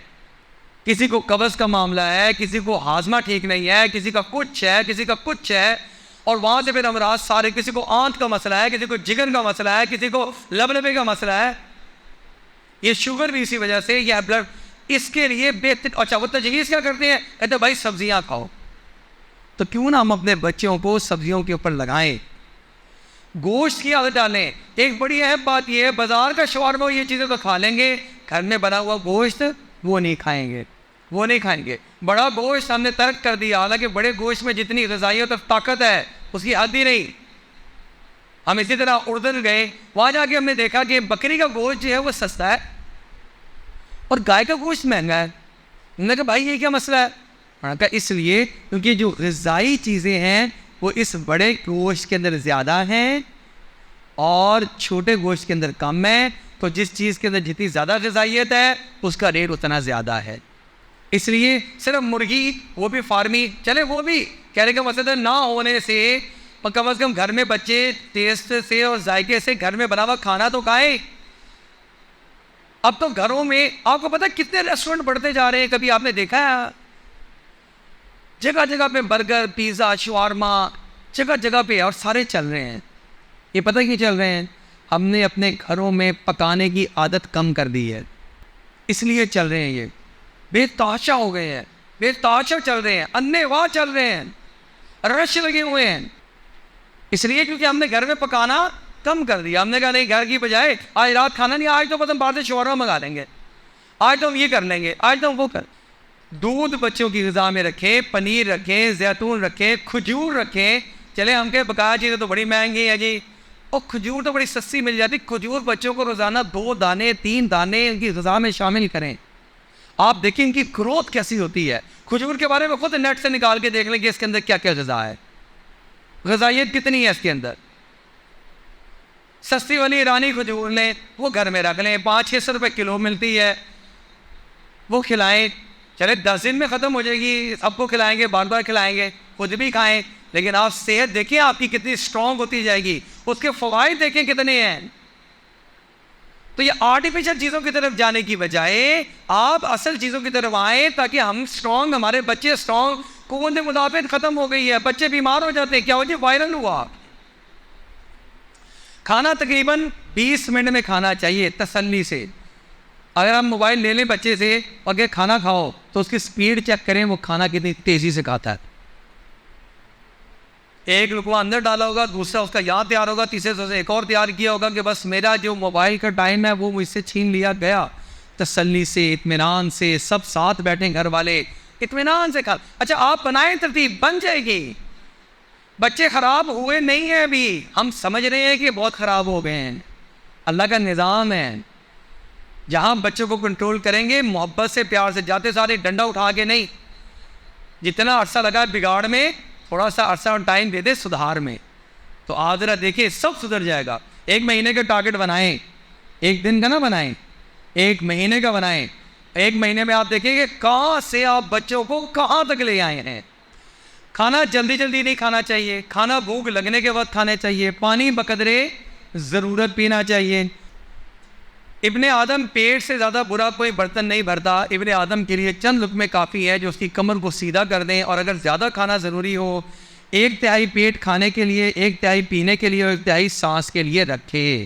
کسی کو قبض کا معاملہ ہے, کسی کو ہاضمہ ٹھیک نہیں ہے, کسی کا کچھ ہے, کسی کا کچھ ہے, اور وہاں سے پھر امراض سارے, کسی کو آنت کا مسئلہ ہے, کسی کو جگر کا مسئلہ ہے, کسی کو لبلبے کا مسئلہ ہے. یہ شوگر بھی اسی وجہ سے, یہ بلڈ. اس کے لیے بہتر. اچھا وہ تجویز کیا کرتے ہیں, کہتے ہیں بھائی سبزیاں کھاؤ. تو کیوں نہ ہم اپنے بچوں کو سبزیوں کے اوپر لگائیں, گوشت کی عادت ڈالیں. ایک بڑی اہم بات یہ ہے, بازار کا شاورما یہ چیزیں تو کھا لیں گے, گھر میں بنا ہوا گوشت وہ نہیں کھائیں گے, وہ نہیں کھائیں گے. بڑا گوشت ہم نے ترک کر دیا, حالانکہ بڑے گوشت میں جتنی غذائیت اور طاقت ہے اس کی حد ہی نہیں. ہم اسی طرح اردن گئے, وہاں جا کے ہم نے دیکھا کہ بکری کا گوشت جو ہے وہ سستا ہے اور گائے کا گوشت مہنگا ہے. ہم نے کہا بھائی یہ کیا مسئلہ ہے؟ انہوں نے کہا اس لیے کیونکہ جو غذائی چیزیں ہیں وہ اس بڑے گوشت کے اندر زیادہ ہیں اور چھوٹے گوشت کے اندر کم ہے. تو جس چیز کے اندر جتنی زیادہ غذائیت ہے اس کا ریٹ اتنا زیادہ ہے. اس لیے صرف مرغی, وہ بھی فارمی, چلے وہ بھی کہنے کا مقصد ہے نہ ہونے سے کم از کم گھر میں بچے ٹیسٹ سے اور ذائقے سے گھر میں بنا ہوا کھانا تو کھائیں. اب تو گھروں میں آپ کو پتہ کتنے ریسٹورنٹ بڑھتے جا رہے ہیں. کبھی آپ نے دیکھا ہے جگہ جگہ پہ برگر, پیزا, شاورما جگہ جگہ پہ, اور سارے چل رہے ہیں. یہ پتہ کیوں چل رہے ہیں؟ ہم نے اپنے گھروں میں پکانے کی عادت کم کر دی ہے, اس لیے چل رہے ہیں. یہ بے تحاشا ہو گئے ہیں, بے تحاشا چل رہے ہیں, انے واہ چل رہے ہیں, رش لگے ہوئے ہیں. اس لیے کیونکہ ہم نے گھر میں پکانا کم کر دیا. ہم نے کہا نہیں, گھر کی بجائے آج رات کھانا نہیں, آج تو بس ہم باہر سے شورما منگا لیں گے, آج تو ہم یہ کر لیں گے, آج تو ہم وہ کر. دودھ بچوں کی غذا میں رکھیں, پنیر رکھیں, زیتون رکھیں, کھجور رکھیں. چلے ہم کے بقایا چیزیں تو بڑی مہنگی ہیں جی, اور کھجور تو بڑی سستی مل جاتی. کھجور بچوں کو روزانہ 2 دانے 3 دانے ان کی غذا میں شامل کریں. آپ دیکھیں ان کی گروتھ کیسی ہوتی ہے. کھجور کے بارے میں خود نیٹ سے نکال کے دیکھ لیں کہ اس کے اندر کیا کیا غذا ہے, غذائیت کتنی ہے اس کے اندر. سستی والی ایرانی کھجور لیں, وہ گھر میں رکھ لیں, 500-600 روپے کلو ملتی ہے, وہ کھلائیں. چلے 10 دن میں ختم ہو جائے گی, سب کو کھلائیں گے, بار بار کھلائیں گے, خود بھی کھائیں, لیکن آپ صحت دیکھیں آپ کی کتنی اسٹرانگ ہوتی جائے گی, اس کے فوائد دیکھیں کتنے ہیں. تو یہ آرٹیفیشل چیزوں کی طرف جانے کی بجائے آپ اصل چیزوں کی طرف آئیں تاکہ ہم اسٹرانگ, ہمارے بچے اسٹرانگ. قوت مدافعت ختم ہو گئی ہے, بچے بیمار ہو جاتے ہیں. کیا وجہ؟ وائرل ہوا. کھانا تقریباً 20 منٹ میں کھانا چاہیے تسلی سے. اگر آپ موبائل لے لیں بچے سے اور کہ کھانا کھاؤ تو اس کی سپیڈ چیک کریں, وہ کھانا کتنی تیزی سے کھاتا ہے. ایک لقمہ اندر ڈالا ہوگا, دوسرا اس کا یہاں تیار ہوگا, تیسرے سے ایک اور تیار کیا ہوگا کہ بس میرا جو موبائل کا ٹائم ہے وہ مجھ سے چھین لیا گیا. تسلی سے, اطمینان سے, سب ساتھ بیٹھیں گھر والے, اطمینان سے کھا. اچھا آپ بنائیں ترتیب, بن جائے گی. بچے خراب ہوئے نہیں ہیں ابھی, ہم سمجھ رہے ہیں کہ بہت خراب ہو گئے ہیں. اللہ کا نظام ہے, جہاں بچوں کو کنٹرول کریں گے محبت سے, پیار سے, جاتے سارے ڈنڈا اٹھا کے نہیں. جتنا عرصہ لگا بگاڑ میں, تھوڑا سا عرصہ اور ٹائم دے دے سدھار میں, تو آپ ذرا دیکھیں سب سدھر جائے گا. 1 مہینے کا ٹارگٹ بنائیں, 1 دن کا نہ بنائیں, 1 مہینے کا بنائیں. 1 مہینے میں آپ دیکھیں کہ کہاں سے آپ بچوں کو کہاں تک لے آئے ہیں. کھانا جلدی جلدی نہیں کھانا چاہیے, کھانا بھوک لگنے کے وقت کھانا چاہیے. پانی بقدرے ضرورت پینا چاہیے. ابن آدم پیٹ سے زیادہ برا کوئی برتن نہیں بھرتا. ابن آدم کے لیے چند لقمے کافی ہے جو اس کی کمر کو سیدھا کر دیں, اور اگر زیادہ کھانا ضروری ہو 1/3 پیٹ کھانے کے لیے, 1/3 پینے کے لیے, اور 1/3 سانس کے لیے رکھے.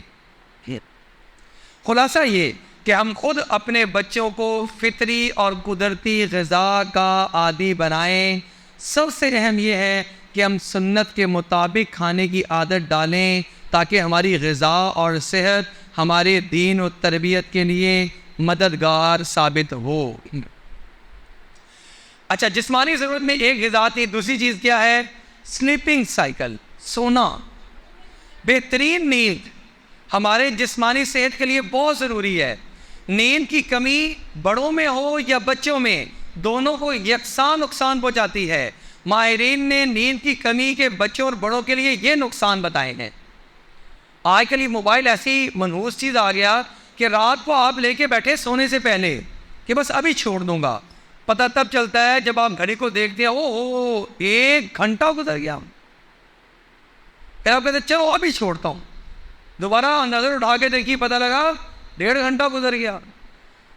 خلاصہ یہ کہ ہم خود اپنے بچوں کو فطری اور قدرتی غذا کا عادی بنائیں. سب سے اہم یہ ہے کہ ہم سنت کے مطابق کھانے کی عادت ڈالیں تاکہ ہماری غذا اور صحت ہمارے دین و تربیت کے لیے مددگار ثابت ہو. اچھا, جسمانی ضرورت میں ایک غذا تھی. دوسری چیز کیا ہے؟ سلیپنگ سائیکل, سونا. بہترین نیند ہمارے جسمانی صحت کے لیے بہت ضروری ہے. نیند کی کمی بڑوں میں ہو یا بچوں میں, دونوں کو یکساں نقصان پہنچاتی ہے. ماہرین نے نیند کی کمی کے بچوں اور بڑوں کے لیے یہ نقصان بتائے ہیں. آج کل یہ موبائل ایسی منحوس چیز آ گیا کہ رات کو آپ لے کے بیٹھے سونے سے پہلے کہ بس ابھی چھوڑ دوں گا. پتہ تب چلتا ہے جب آپ گھڑی کو دیکھتے ہیں, او 1 گھنٹہ گزر گیا. پھر آپ کہتے ہیں چلو ابھی چھوڑتا ہوں, دوبارہ نظر اٹھا کے دیکھی, پتہ لگا 1.5 گھنٹہ گزر گیا,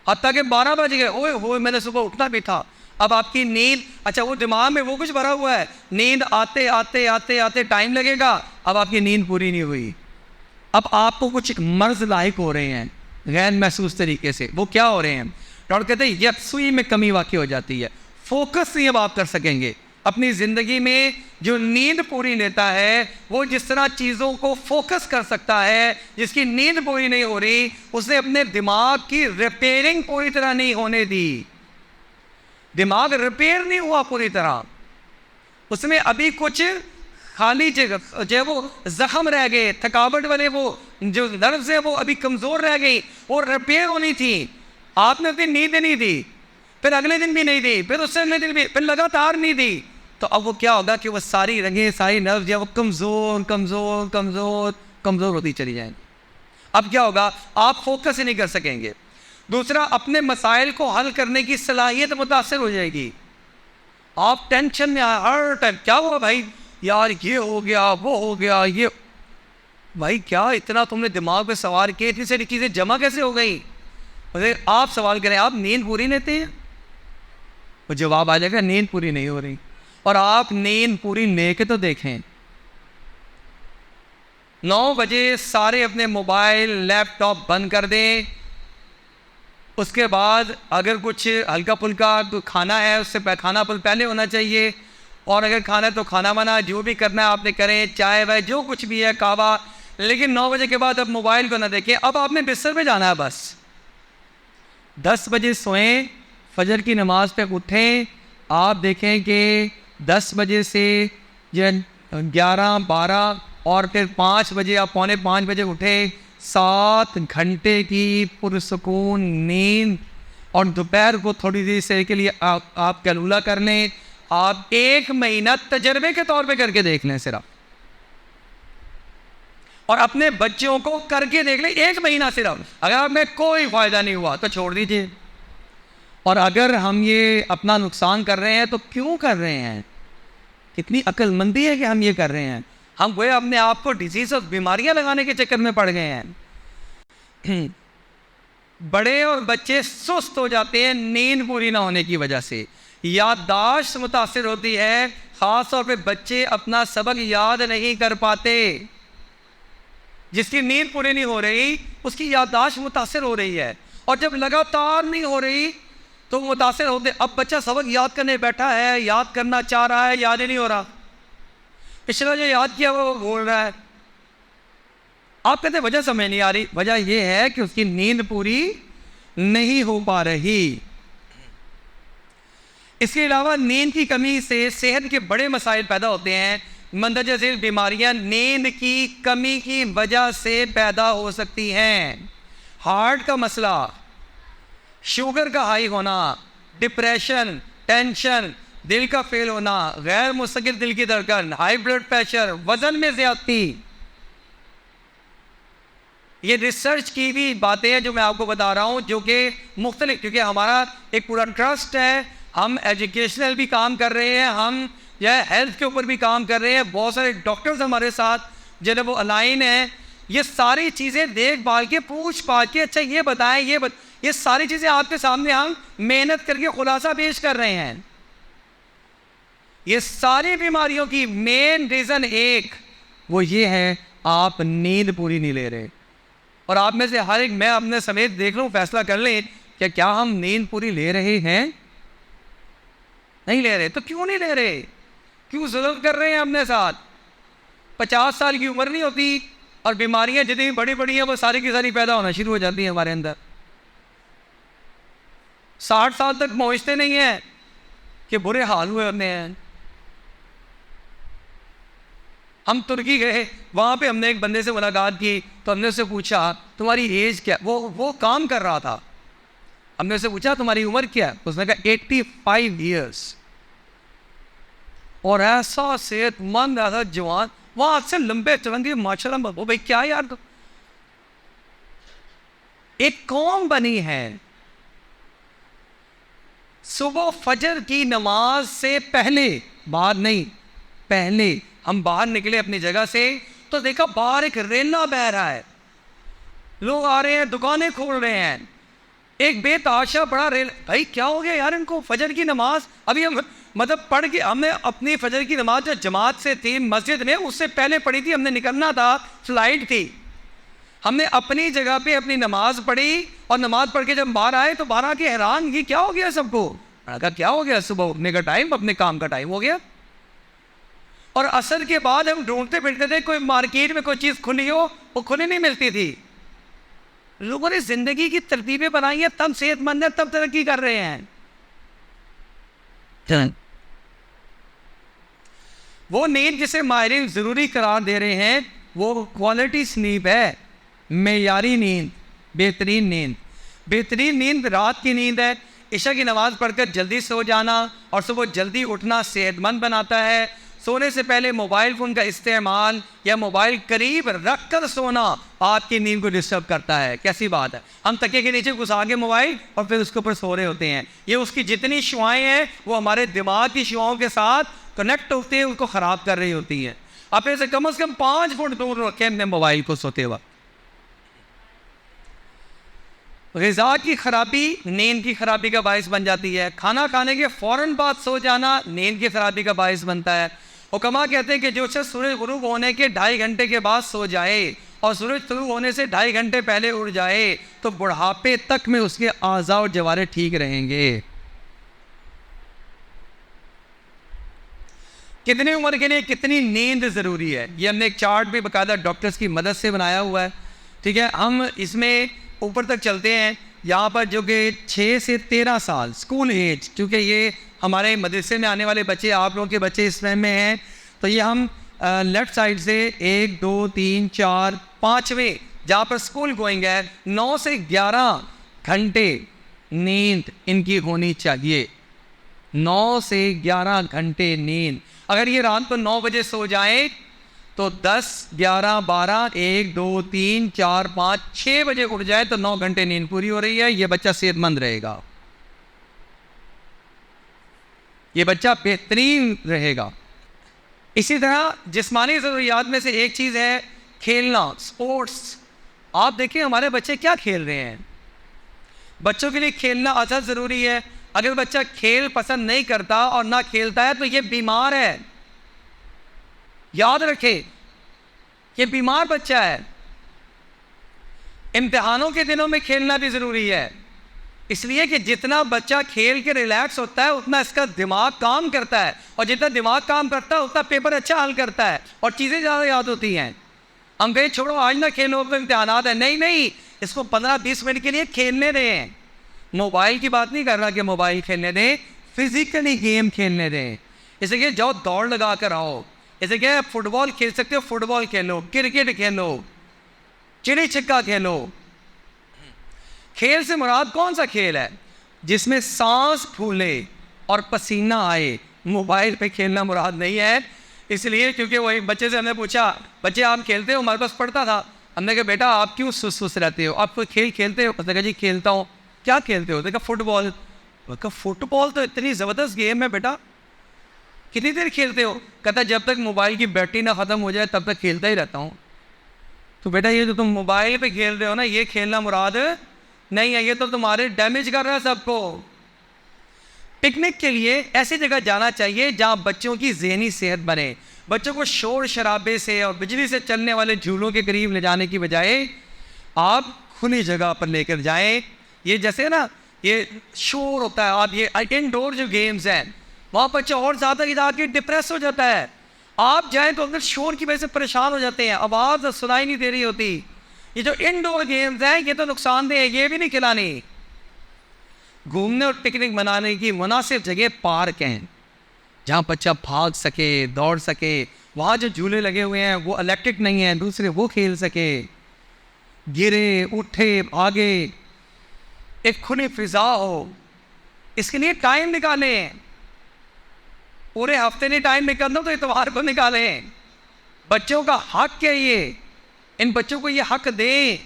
حتیٰ کہ 12 بج گئے. اوئے ہوئے میں نے صبح اٹھنا بھی تھا. اب آپ کی نیند, اچھا وہ دماغ میں وہ کچھ بھرا ہوا ہے, نیند آتے آتے آتے آتے ٹائم لگے گا. اب آپ کی نیند پوری نہیں ہوئی, اب آپ کو کچھ مرض لاحق ہو رہے ہیں غیر محسوس طریقے سے. وہ کیا ہو رہے ہیں؟ ڈاکٹر کہتے ہیں یکسوئی میں کمی واقع ہو جاتی ہے. فوکس نہیں اب آپ کر سکیں گے اپنی زندگی میں. جو نیند پوری لیتا ہے وہ جس طرح چیزوں کو فوکس کر سکتا ہے, جس کی نیند پوری نہیں ہو رہی اس نے اپنے دماغ کی ریپیئرنگ پوری طرح نہیں ہونے دی. دماغ ریپیئر نہیں ہوا پوری طرح, اس میں ابھی کچھ خالی جو وہ زخم رہ گئے, تھکاوٹ والے وہ جو نروز ہیں وہ ابھی کمزور رہ گئی, وہ ریپیئر ہونی تھی. آپ نے اپنی نیند نہیں دی, پھر اگلے دن بھی نہیں دی, پھر اس سے اگلے دن بھی, پھر لگاتار نہیں دی, تو اب وہ کیا ہوگا کہ وہ ساری رگیں, ساری نروز جو وہ کمزور کمزور کمزور کمزور ہوتی چلی جائیں. اب کیا ہوگا؟ آپ فوکس ہی نہیں کر سکیں گے. دوسرا, اپنے مسائل کو حل کرنے کی صلاحیت متاثر ہو جائے گی. آپ ٹینشن میں ہر ٹائم, کیا ہوا بھائی, یار یہ ہو گیا, وہ ہو گیا, یہ بھائی کیا اتنا تم نے دماغ پہ سوار کیے, اتنی ساری چیزیں جمع کیسے ہو گئی؟ آپ سوال کریں, آپ نیند پوری لیتے ہیں؟ وہ جواب آ جائے گا نیند پوری نہیں ہو رہی. اور آپ نیند پوری لے کے تو دیکھیں. 9 بجے سارے اپنے موبائل لیپ ٹاپ بند کر دیں. اس کے بعد اگر کچھ ہلکا پھلکا کھانا ہے اس سے کھانا پہلے ہونا چاہیے, اور اگر کھانا ہے تو کھانا وانا جو بھی کرنا ہے آپ نے کریں, چائے وائے جو کچھ بھی ہے, کعوہ, لیکن 9 بجے کے بعد اب موبائل کو نہ دیکھیں. اب آپ نے بستر پہ جانا ہے بس. 10 بجے سوئیں, فجر کی نماز پہ اٹھیں. آپ دیکھیں کہ 10 بجے سے 11, 12 اور پھر 5 بجے یا 4:45 بجے اٹھیں. 7 گھنٹے کی پرسکون نیند, اور دوپہر کو تھوڑی دیر سے کے لیے آپ کیلولا کر لیں. آپ 1 مہینہ تجربے کے طور پہ کر کے دیکھ لیں صرف, اور اپنے بچوں کو کر کے دیکھ لیں 1 مہینہ صرف. اگر آپ میں کوئی فائدہ نہیں ہوا تو چھوڑ دیجیے. اور اگر ہم یہ اپنا نقصان کر رہے ہیں تو کیوں کر رہے ہیں؟ کتنی عقل مندی ہے کہ ہم یہ کر رہے ہیں. ہم وہ اپنے آپ کو ڈیزیز اور بیماریاں لگانے کے چکر میں پڑ گئے ہیں. بڑے اور بچے سست ہو جاتے ہیں نیند پوری نہ ہونے کی وجہ سے. یادداشت متاثر ہوتی ہے, خاص طور پہ بچے اپنا سبق یاد نہیں کر پاتے. جس کی نیند پوری نہیں ہو رہی اس کی یادداشت متاثر ہو رہی ہے, اور جب لگاتار نہیں ہو رہی تو متاثر ہوتے. اب بچہ سبق یاد کرنے بیٹھا ہے, یاد کرنا چاہ رہا ہے, یاد ہی نہیں ہو رہا. پچھلا جو یاد کیا وہ بھول رہا ہے. آپ کہتے ہیں وجہ سمجھ نہیں آ رہی. وجہ یہ ہے کہ اس کی نیند پوری نہیں ہو پا رہی. اس کے علاوہ نیند کی کمی سے صحت کے بڑے مسائل پیدا ہوتے ہیں. مندرجہ ذیل بیماریاں نیند کی کمی کی وجہ سے پیدا ہو سکتی ہیں. ہارٹ کا مسئلہ, شوگر کا ہائی ہونا, ڈپریشن, ٹینشن, دل کا فیل ہونا, غیر مستقل دل کی دھڑکن, ہائی بلڈ پریشر, وزن میں زیادتی. یہ ریسرچ کی بھی باتیں ہیں جو میں آپ کو بتا رہا ہوں, جو کہ مختلف, کیونکہ ہمارا ایک پورا ٹرسٹ ہے, ہم ایجوکیشنل بھی کام کر رہے ہیں, ہم ہیلتھ کے اوپر بھی کام کر رہے ہیں. بہت سارے ڈاکٹرز ہمارے ساتھ جو ہے وہ الائن ہیں. یہ ساری چیزیں دیکھ بھال کے پوچھ پاچھ کے اچھا یہ بتائیں, یہ ساری چیزیں آپ کے سامنے ہم محنت کر کے خلاصہ پیش کر رہے ہیں. یہ ساری بیماریوں کی مین ریزن ایک وہ یہ ہے, آپ نیند پوری نہیں لے رہے. اور آپ میں سے ہر ایک, میں اپنے سمیت دیکھ لوں, فیصلہ کر لیں کہ کیا ہم نیند پوری لے رہے ہیں؟ نہیں لے رہے. تو کیوں نہیں لے رہے؟ کیوں ظلم کر رہے ہیں اپنے ساتھ؟ 50 سال کی عمر نہیں ہوتی اور بیماریاں جتنی بڑی بڑی ہیں وہ ساری کی ساری پیدا ہونا شروع ہو جاتی ہیں ہمارے اندر. 60 سال تک پہنچتے نہیں ہیں کہ برے حال ہوئے ہوتے ہیں. ہم ترکی گئے, وہاں پہ ہم نے ایک بندے سے ملاقات کی تو ہم نے اس سے پوچھا تمہاری ایج کیا؟ وہ کام کر رہا تھا. ہم نے اس سے پوچھا تمہاری عمر کیا؟ اس نے کہا 85 ایئرس. اور ایسا صحت مند, ایسا جوان, وہاں سے لمبے چلنگے ماشاء اللہ. وہ بھائی کیا یار, ایک قوم بنی ہے صبح فجر کی نماز سے پہلے, بعد نہیں پہلے ہم باہر نکلے اپنی جگہ سے تو دیکھا باہر ایک ریلا بہ رہا ہے, لوگ آ رہے ہیں, دکانیں کھول رہے ہیں, ایک بے تحاشا بڑا ریل. بھائی کیا ہو گیا یار ان کو؟ فجر کی نماز ابھی ہم مطلب پڑھ کے, ہم نے اپنی فجر کی نماز جو جماعت سے تھی مسجد میں اس سے پہلے پڑھی تھی, ہم نے نکلنا تھا, فلائٹ تھی, ہم نے اپنی جگہ پہ اپنی نماز پڑھی اور نماز پڑھ کے جب باہر آئے تو باہر آ کے حیران, یہ کیا ہو گیا سب کو؟ کہا کیا ہو گیا؟ صبح اٹھنے کا ٹائم, اپنے کام کا ٹائم ہو گیا. اور عصر کے بعد ہم ڈھونڈتے پھرتے تھے کوئی مارکیٹ میں کوئی چیز کھلی ہو, وہ کھلی نہیں ملتی تھی. لوگوں نے زندگی کی ترتیبیں بنائی ہیں, تب صحت مند ہے, تب ترقی کر رہے ہیں. وہ نیند جسے ماہرین ضروری قرار دے رہے ہیں وہ کوالٹی سلیپ ہے, معیاری نیند, بہترین نیند. بہترین نیند رات کی نیند ہے. عشاء کی نماز پڑھ کر جلدی سو جانا اور صبح جلدی اٹھنا صحت مند بناتا ہے. سونے سے پہلے موبائل فون کا استعمال یا موبائل قریب رکھ کر سونا آپ کی نیند کو ڈسٹرب کرتا ہے. کیسی بات ہے, ہم تکیے کے نیچے گھسا کے موبائل اور پھر اس کے اوپر سو رہے ہوتے ہیں. یہ اس کی جتنی شعاعیں ہیں وہ ہمارے دماغ کی شعاؤں کے ساتھ کنیکٹ ہوتے ہیں, اس کو خراب کر رہی ہوتی ہیں. آپ اسے کم از کم 5 فٹ دور رکھیں اپنے موبائل کو سوتے وقت. غذا کی خرابی نیند کی خرابی کا باعث بن جاتی ہے. کھانا کھانے کے فوراً بعد سو جانا نیند کی خرابی کا باعث بنتا ہے. حکما کہتے ہیں کہ جو شخص سورج غروب ہونے کے 2.5 گھنٹے کے بعد سو جائے اور سورج طلوع ہونے سے 2.5 گھنٹے پہلے اٹھ جائے تو بڑھاپے تک میں اس کے اعضاء اور جوارے ٹھیک رہیں گے. کتنی عمر کے لیے کتنی نیند ضروری ہے، یہ ہم نے ایک چارٹ بھی باقاعدہ ڈاکٹرز کی مدد سے بنایا ہوا ہے. ٹھیک ہے، ہم اس میں اوپر تک چلتے ہیں. یہاں پر جو کہ 6 سے 13 سال اسکول ایج، کیونکہ یہ ہمارے مدرسے میں آنے والے بچے، آپ لوگوں کے بچے اس ٹائم میں ہیں، تو یہ ہم لیفٹ سائڈ سے 1 2 3 4 5ویں جہاں پر اسکول گوئنگ ہے، 9 سے 11 گھنٹے نیند ان کی ہونی چاہیے. 9 سے 11 گھنٹے نیند. اگر یہ رات کو 9 بجے سو جائیں تو 10 11 12 1 2 3 4 5 6 بجے اٹھ جائے تو 9 گھنٹے نیند پوری ہو رہی ہے. یہ بچہ صحت مند رہے گا، یہ بچہ بہترین رہے گا. اسی طرح جسمانی ضروریات میں سے ایک چیز ہے کھیلنا، اسپورٹس. آپ دیکھیں ہمارے بچے کیا کھیل رہے ہیں. بچوں کے لیے کھیلنا ازحد ضروری ہے. اگر بچہ کھیل پسند نہیں کرتا اور نہ کھیلتا ہے تو یہ بیمار ہے. یاد رکھے یہ بیمار بچہ ہے. امتحانوں کے دنوں میں کھیلنا بھی ضروری ہے، اس لیے کہ جتنا بچہ کھیل کے ریلیکس ہوتا ہے اتنا اس کا دماغ کام کرتا ہے، اور جتنا دماغ کام کرتا ہے اتنا پیپر اچھا حل کرتا ہے اور چیزیں زیادہ یاد ہوتی ہیں. ہم کہیں چھوڑو آج نہ کھیلو تو امتحانات ہیں، نہیں، اس کو 15-20 منٹ کے لیے کھیلنے دیں. موبائل کی بات نہیں کر رہا کہ موبائل کھیلنے دیں، فزیکلی گیم کھیلنے دیں. جیسے کہ جاؤ دوڑ لگا کر آؤ، جیسے کہ فٹ بال کھیل سکتے ہو فٹ بال کھیلو، کرکٹ کھیلو، چڑی چھکا کھیلو. کھیل سے مراد کون سا کھیل ہے؟ جس میں سانس پھولے اور پسینہ آئے. موبائل پہ کھیلنا مراد نہیں ہے. اس لیے کیونکہ وہی بچے سے ہم نے پوچھا بچے آپ کھیلتے ہو؟ ہمارے پاس پڑھتا تھا. ہم نے کہا بیٹا آپ کیوں سست رہتے ہو، آپ کوئی کھیل کھیلتے ہو؟ اس نے کہا جی کھیلتا ہوں. کیا کھیلتے ہو؟ دیکھا فٹ بال. فٹ بال تو اتنی زبردست گیم ہے بیٹا، کتنی دیر کھیلتے ہو؟ کہتا جب تک موبائل کی بیٹری نہ ختم ہو جائے تب تک کھیلتا ہی رہتا ہوں. تو بیٹا یہ جو تم موبائل پہ کھیل رہے ہو نا، یہ کھیلنا مراد نہیں ہے، یہ تو تمہارے ڈیمیج کر رہا ہے سب کو. پکنک کے لیے ایسی جگہ جانا چاہیے جہاں بچوں کی ذہنی صحت بنے. بچوں کو شور شرابے سے اور بجلی سے چلنے والے جھولوں کے قریب لے جانے کی بجائے آپ کھلی جگہ پر لے کر جائیں. یہ جیسے نا یہ شور ہوتا ہے، آپ یہ انڈور جو گیمز ہیں وہاں بچہ اور زیادہ جا کے ڈپریس ہو جاتا ہے. آپ جائیں تو اندر شور کی وجہ سے پریشان ہو جاتے ہیں، آواز سنائی نہیں دے رہی ہوتی. یہ جو انڈور گیمز ہیں یہ تو نقصان دہ ہے، یہ بھی نہیں کھلانی. گھومنے اور پکنک منانے کی مناسب جگہ پارک ہیں جہاں بچہ بھاگ سکے، دوڑ سکے. وہاں جو جھولے لگے ہوئے ہیں وہ الیکٹرک نہیں ہیں، دوسرے وہ کھیل سکے، گرے اٹھے بھاگے، ایک کھلی فضا ہو. اس کے لیے ٹائم نکالیں. پورے ہفتے نہیں ٹائم نکالنا تو اتوار کو نکالیں. بچوں کا حق ہے یہ، ان بچوں کو یہ حق دیں.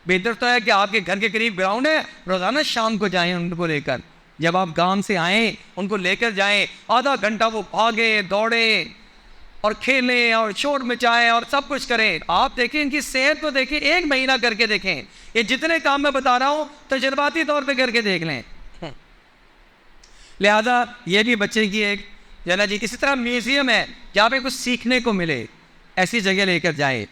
بہتر تو ہے کہ آپ کے گھر کے قریب گراؤنڈ ہے، روزانہ شام کو جائیں ان کو لے کر. جب آپ گام سے آئیں ان کو لے کر جائیں، آدھا گھنٹہ وہ بھاگیں دوڑیں اور کھیلیں اور شور مچائیں اور سب کچھ کریں. آپ دیکھیں ان کی صحت کو دیکھیں، 1 مہینہ کر کے دیکھیں. یہ جتنے کام میں بتا رہا ہوں تجرباتی طور پہ کر کے دیکھ لیں. لہذا یہ بھی بچے کی ایک جانا جی. اسی طرح میوزیم ہے جہاں پہ کچھ سیکھنے کو ملے، ایسی جگہ لے کر جائیں.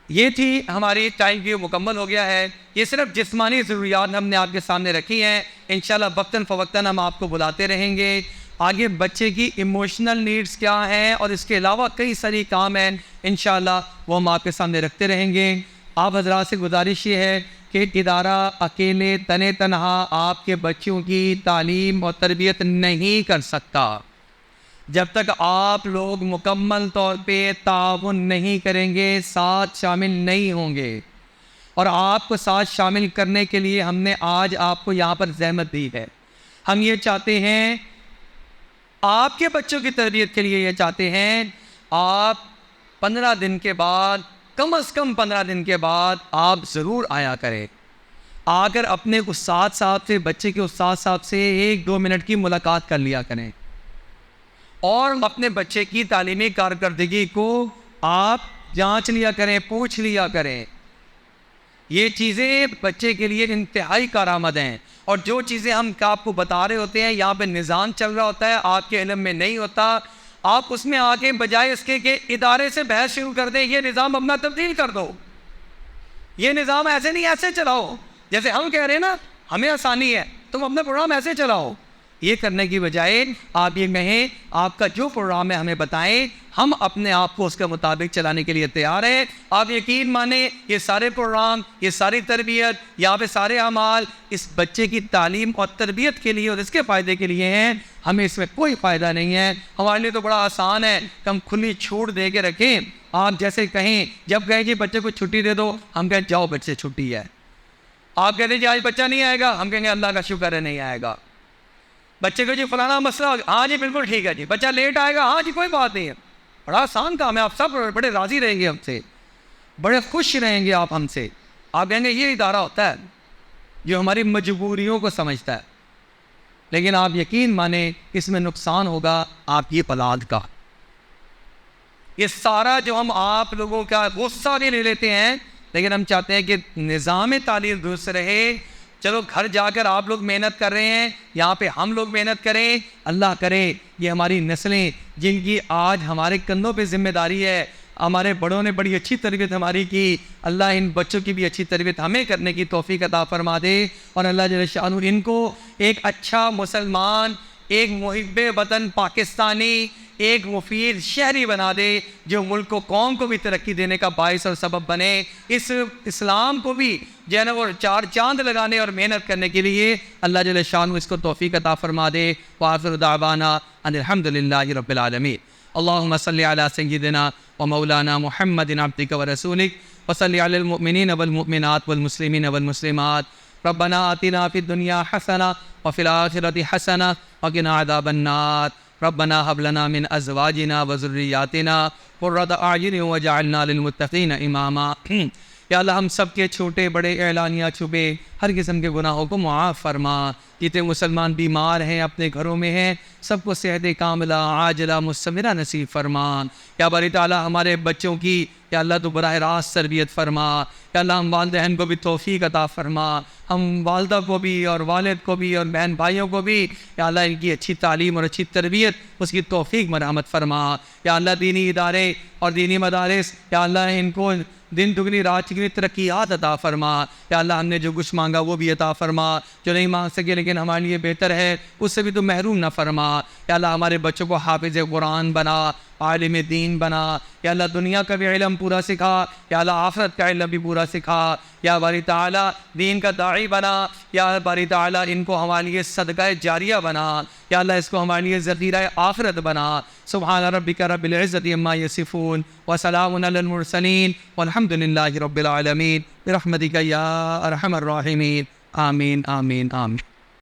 یہ تھی ہماری ٹائم ویو مکمل ہو گیا ہے. یہ صرف جسمانی ضروریات ہم نے آپ کے سامنے رکھی ہیں. انشاءاللہ وقتاً فوقتاً ہم آپ کو بلاتے رہیں گے. آگے بچے کی ایموشنل نیڈز کیا ہیں اور اس کے علاوہ کئی ساری کام ہیں، انشاءاللہ وہ ہم آپ کے سامنے رکھتے رہیں گے. آپ حضرات سے گزارش یہ ہے کہ ادارہ اکیلے تنہا آپ کے بچوں کی تعلیم اور تربیت نہیں کر سکتا. جب تک آپ لوگ مکمل طور پہ تعاون نہیں کریں گے، ساتھ شامل نہیں ہوں گے. اور آپ کو ساتھ شامل کرنے کے لیے ہم نے آج آپ کو یہاں پر زحمت دی ہے. ہم یہ چاہتے ہیں آپ کے بچوں کی تربیت کے لیے، یہ چاہتے ہیں آپ 15 دن کے بعد، کم از کم 15 دن کے بعد آپ ضرور آیا کریں. آ کر اپنے استاد صاحب سے، بچے کے استاد صاحب سے 1-2 منٹ کی ملاقات کر لیا کریں اور اپنے بچے کی تعلیمی کارکردگی کو آپ جانچ لیا کریں، پوچھ لیا کریں. یہ چیزیں بچے کے لیے انتہائی کارآمد ہیں. اور جو چیزیں ہم آپ کو بتا رہے ہوتے ہیں، یہاں پہ نظام چل رہا ہوتا ہے، آپ کے علم میں نہیں ہوتا. آپ اس میں آ کے بجائے اس کے کہ ادارے سے بحث شروع کر دیں، یہ نظام اپنا تبدیل کر دو. یہ نظام ایسے نہیں، ایسے چلاؤ. جیسے ہم کہہ رہے ہیں نا ہمیں آسانی ہے، تم اپنا پروگرام ایسے چلاؤ. یہ کرنے کی بجائے آپ یہ کہیں آپ کا جو پروگرام ہے ہمیں بتائیں، ہم اپنے آپ کو اس کے مطابق چلانے کے لیے تیار ہیں۔ آپ یقین مانیں یہ سارے پروگرام، یہ ساری تربیت، یہاں پہ سارے اعمال اس بچے کی تعلیم اور تربیت کے لیے اور اس کے فائدے کے لیے ہیں، ہمیں اس میں کوئی فائدہ نہیں ہے۔ ہمارے لیے تو بڑا آسان ہے کہ ہم کھلی چھوٹ دے کے رکھیں۔ آپ جیسے کہیں، جب کہیں جی بچے کو چھٹی دے دو، ہم کہیں جاؤ بچے چھٹی ہے۔ آپ کہتے ہیں جی آج بچہ نہیں آئے گا، ہم کہیں گے اللہ کا شکر ہے نہیں آئے گا۔ بچے کو جی فلانا مسئلہ، ہاں جی بالکل ٹھیک ہے جی، بچہ لیٹ آئے گا، ہاں جی کوئی بات نہیں ہے، بڑا آسان کام ہے، آپ سب بڑے راضی رہیں گے ہم سے، بڑے خوش رہیں گے آپ ہم سے۔ آپ کہیں گے یہ ادارہ ہوتا ہے جو ہماری مجبوریوں کو سمجھتا ہے، لیکن آپ یقین مانیں اس میں نقصان ہوگا آپ کی اولاد کا۔ یہ سارا جو ہم آپ لوگوں کا غصہ نہیں لے لیتے ہیں، لیکن ہم چاہتے ہیں کہ نظام تعلیم درست رہے۔ چلو گھر جا کر آپ لوگ محنت کر رہے ہیں، یہاں پہ ہم لوگ محنت کریں، اللہ کرے یہ ہماری نسلیں جن کی آج ہمارے کندھوں پہ ذمہ داری ہے، ہمارے بڑوں نے بڑی اچھی تربیت ہماری کی، اللہ ان بچوں کی بھی اچھی تربیت ہمیں کرنے کی توفیق عطا فرما دے، اور اللہ جل شانہ ان کو ایک اچھا مسلمان، ایک محب وطن پاکستانی، ایک مفید شہری بنا دے جو ملک و قوم کو بھی ترقی دینے کا باعث اور سبب بنے۔ اس اسلام کو بھی جو ہے نا وہ چار چاند لگانے اور محنت کرنے کے لیے اللہ جل شانہ اس کو توفیق عطا فرما دے۔ وآخر دعوانا ان الحمد للہ رب العالمین۔ اللہم صلی علی سیدنا و مولانا محمد عبدک و رسولک وصلی علی المؤمنین والمؤمنات والمسلمین والمسلمات۔ ربنا آتنا فی الدنیا حسنہ وفی الآخرۃ حسنہ وقنا عذاب النار۔ ربنا هب لنا من ازواجنا وذریاتنا قرۃ اعین واجعلنا للمتقین اماما۔ یا اللہ ہم سب کے چھوٹے بڑے اعلانیہ چھپے ہر قسم کے گناہوں کو معاف فرما۔ جتنے مسلمان بیمار ہیں اپنے گھروں میں ہیں سب کو صحت کاملہ عاجلہ مستمرہ نصیب فرما۔ یا باری تعالیٰ ہمارے بچوں کی یا اللہ تو براہ راست تربیت فرما۔ یا اللہ ہم والدین کو بھی توفیق عطا فرما، ہم والدہ کو بھی اور والد کو بھی اور بہن بھائیوں کو بھی یا اللہ ان کی اچھی تعلیم اور اچھی تربیت اس کی توفیق مرحمت فرما۔ یا اللہ دینی ادارے اور دینی مدارس یا اللہ ان کو دن دگنی رات چگنی ترقیات عطا فرما۔ یا اللہ ہم نے جو کچھ مانگا وہ بھی عطا فرما، جو نہیں مانگ سکے لیکن ہمارے لیے بہتر ہے اس سے بھی تو محروم نہ فرما۔ یا اللہ ہمارے بچوں کو حافظ قرآن بنا، عالم دین بنا۔ یا اللہ دنیا کا بھی علم پورا سکھا، یا اللہ آخرت کا علم بھی پورا سکھا۔ یا باری تعالیٰ دین کا داعی بنا، یا باری تعالیٰ ان کو ہمارے لیے صدقہ جاریہ بنا، یا اللہ اس کو ہمارے لیے ذخیرہ آخرت بنا۔ سبحان ربک رب العزت عما یصفون وسلام علی المرسلین والحمد للہ رب العالمین برحمتک یا ارحم الراحمین۔ آمین آمین آمین۔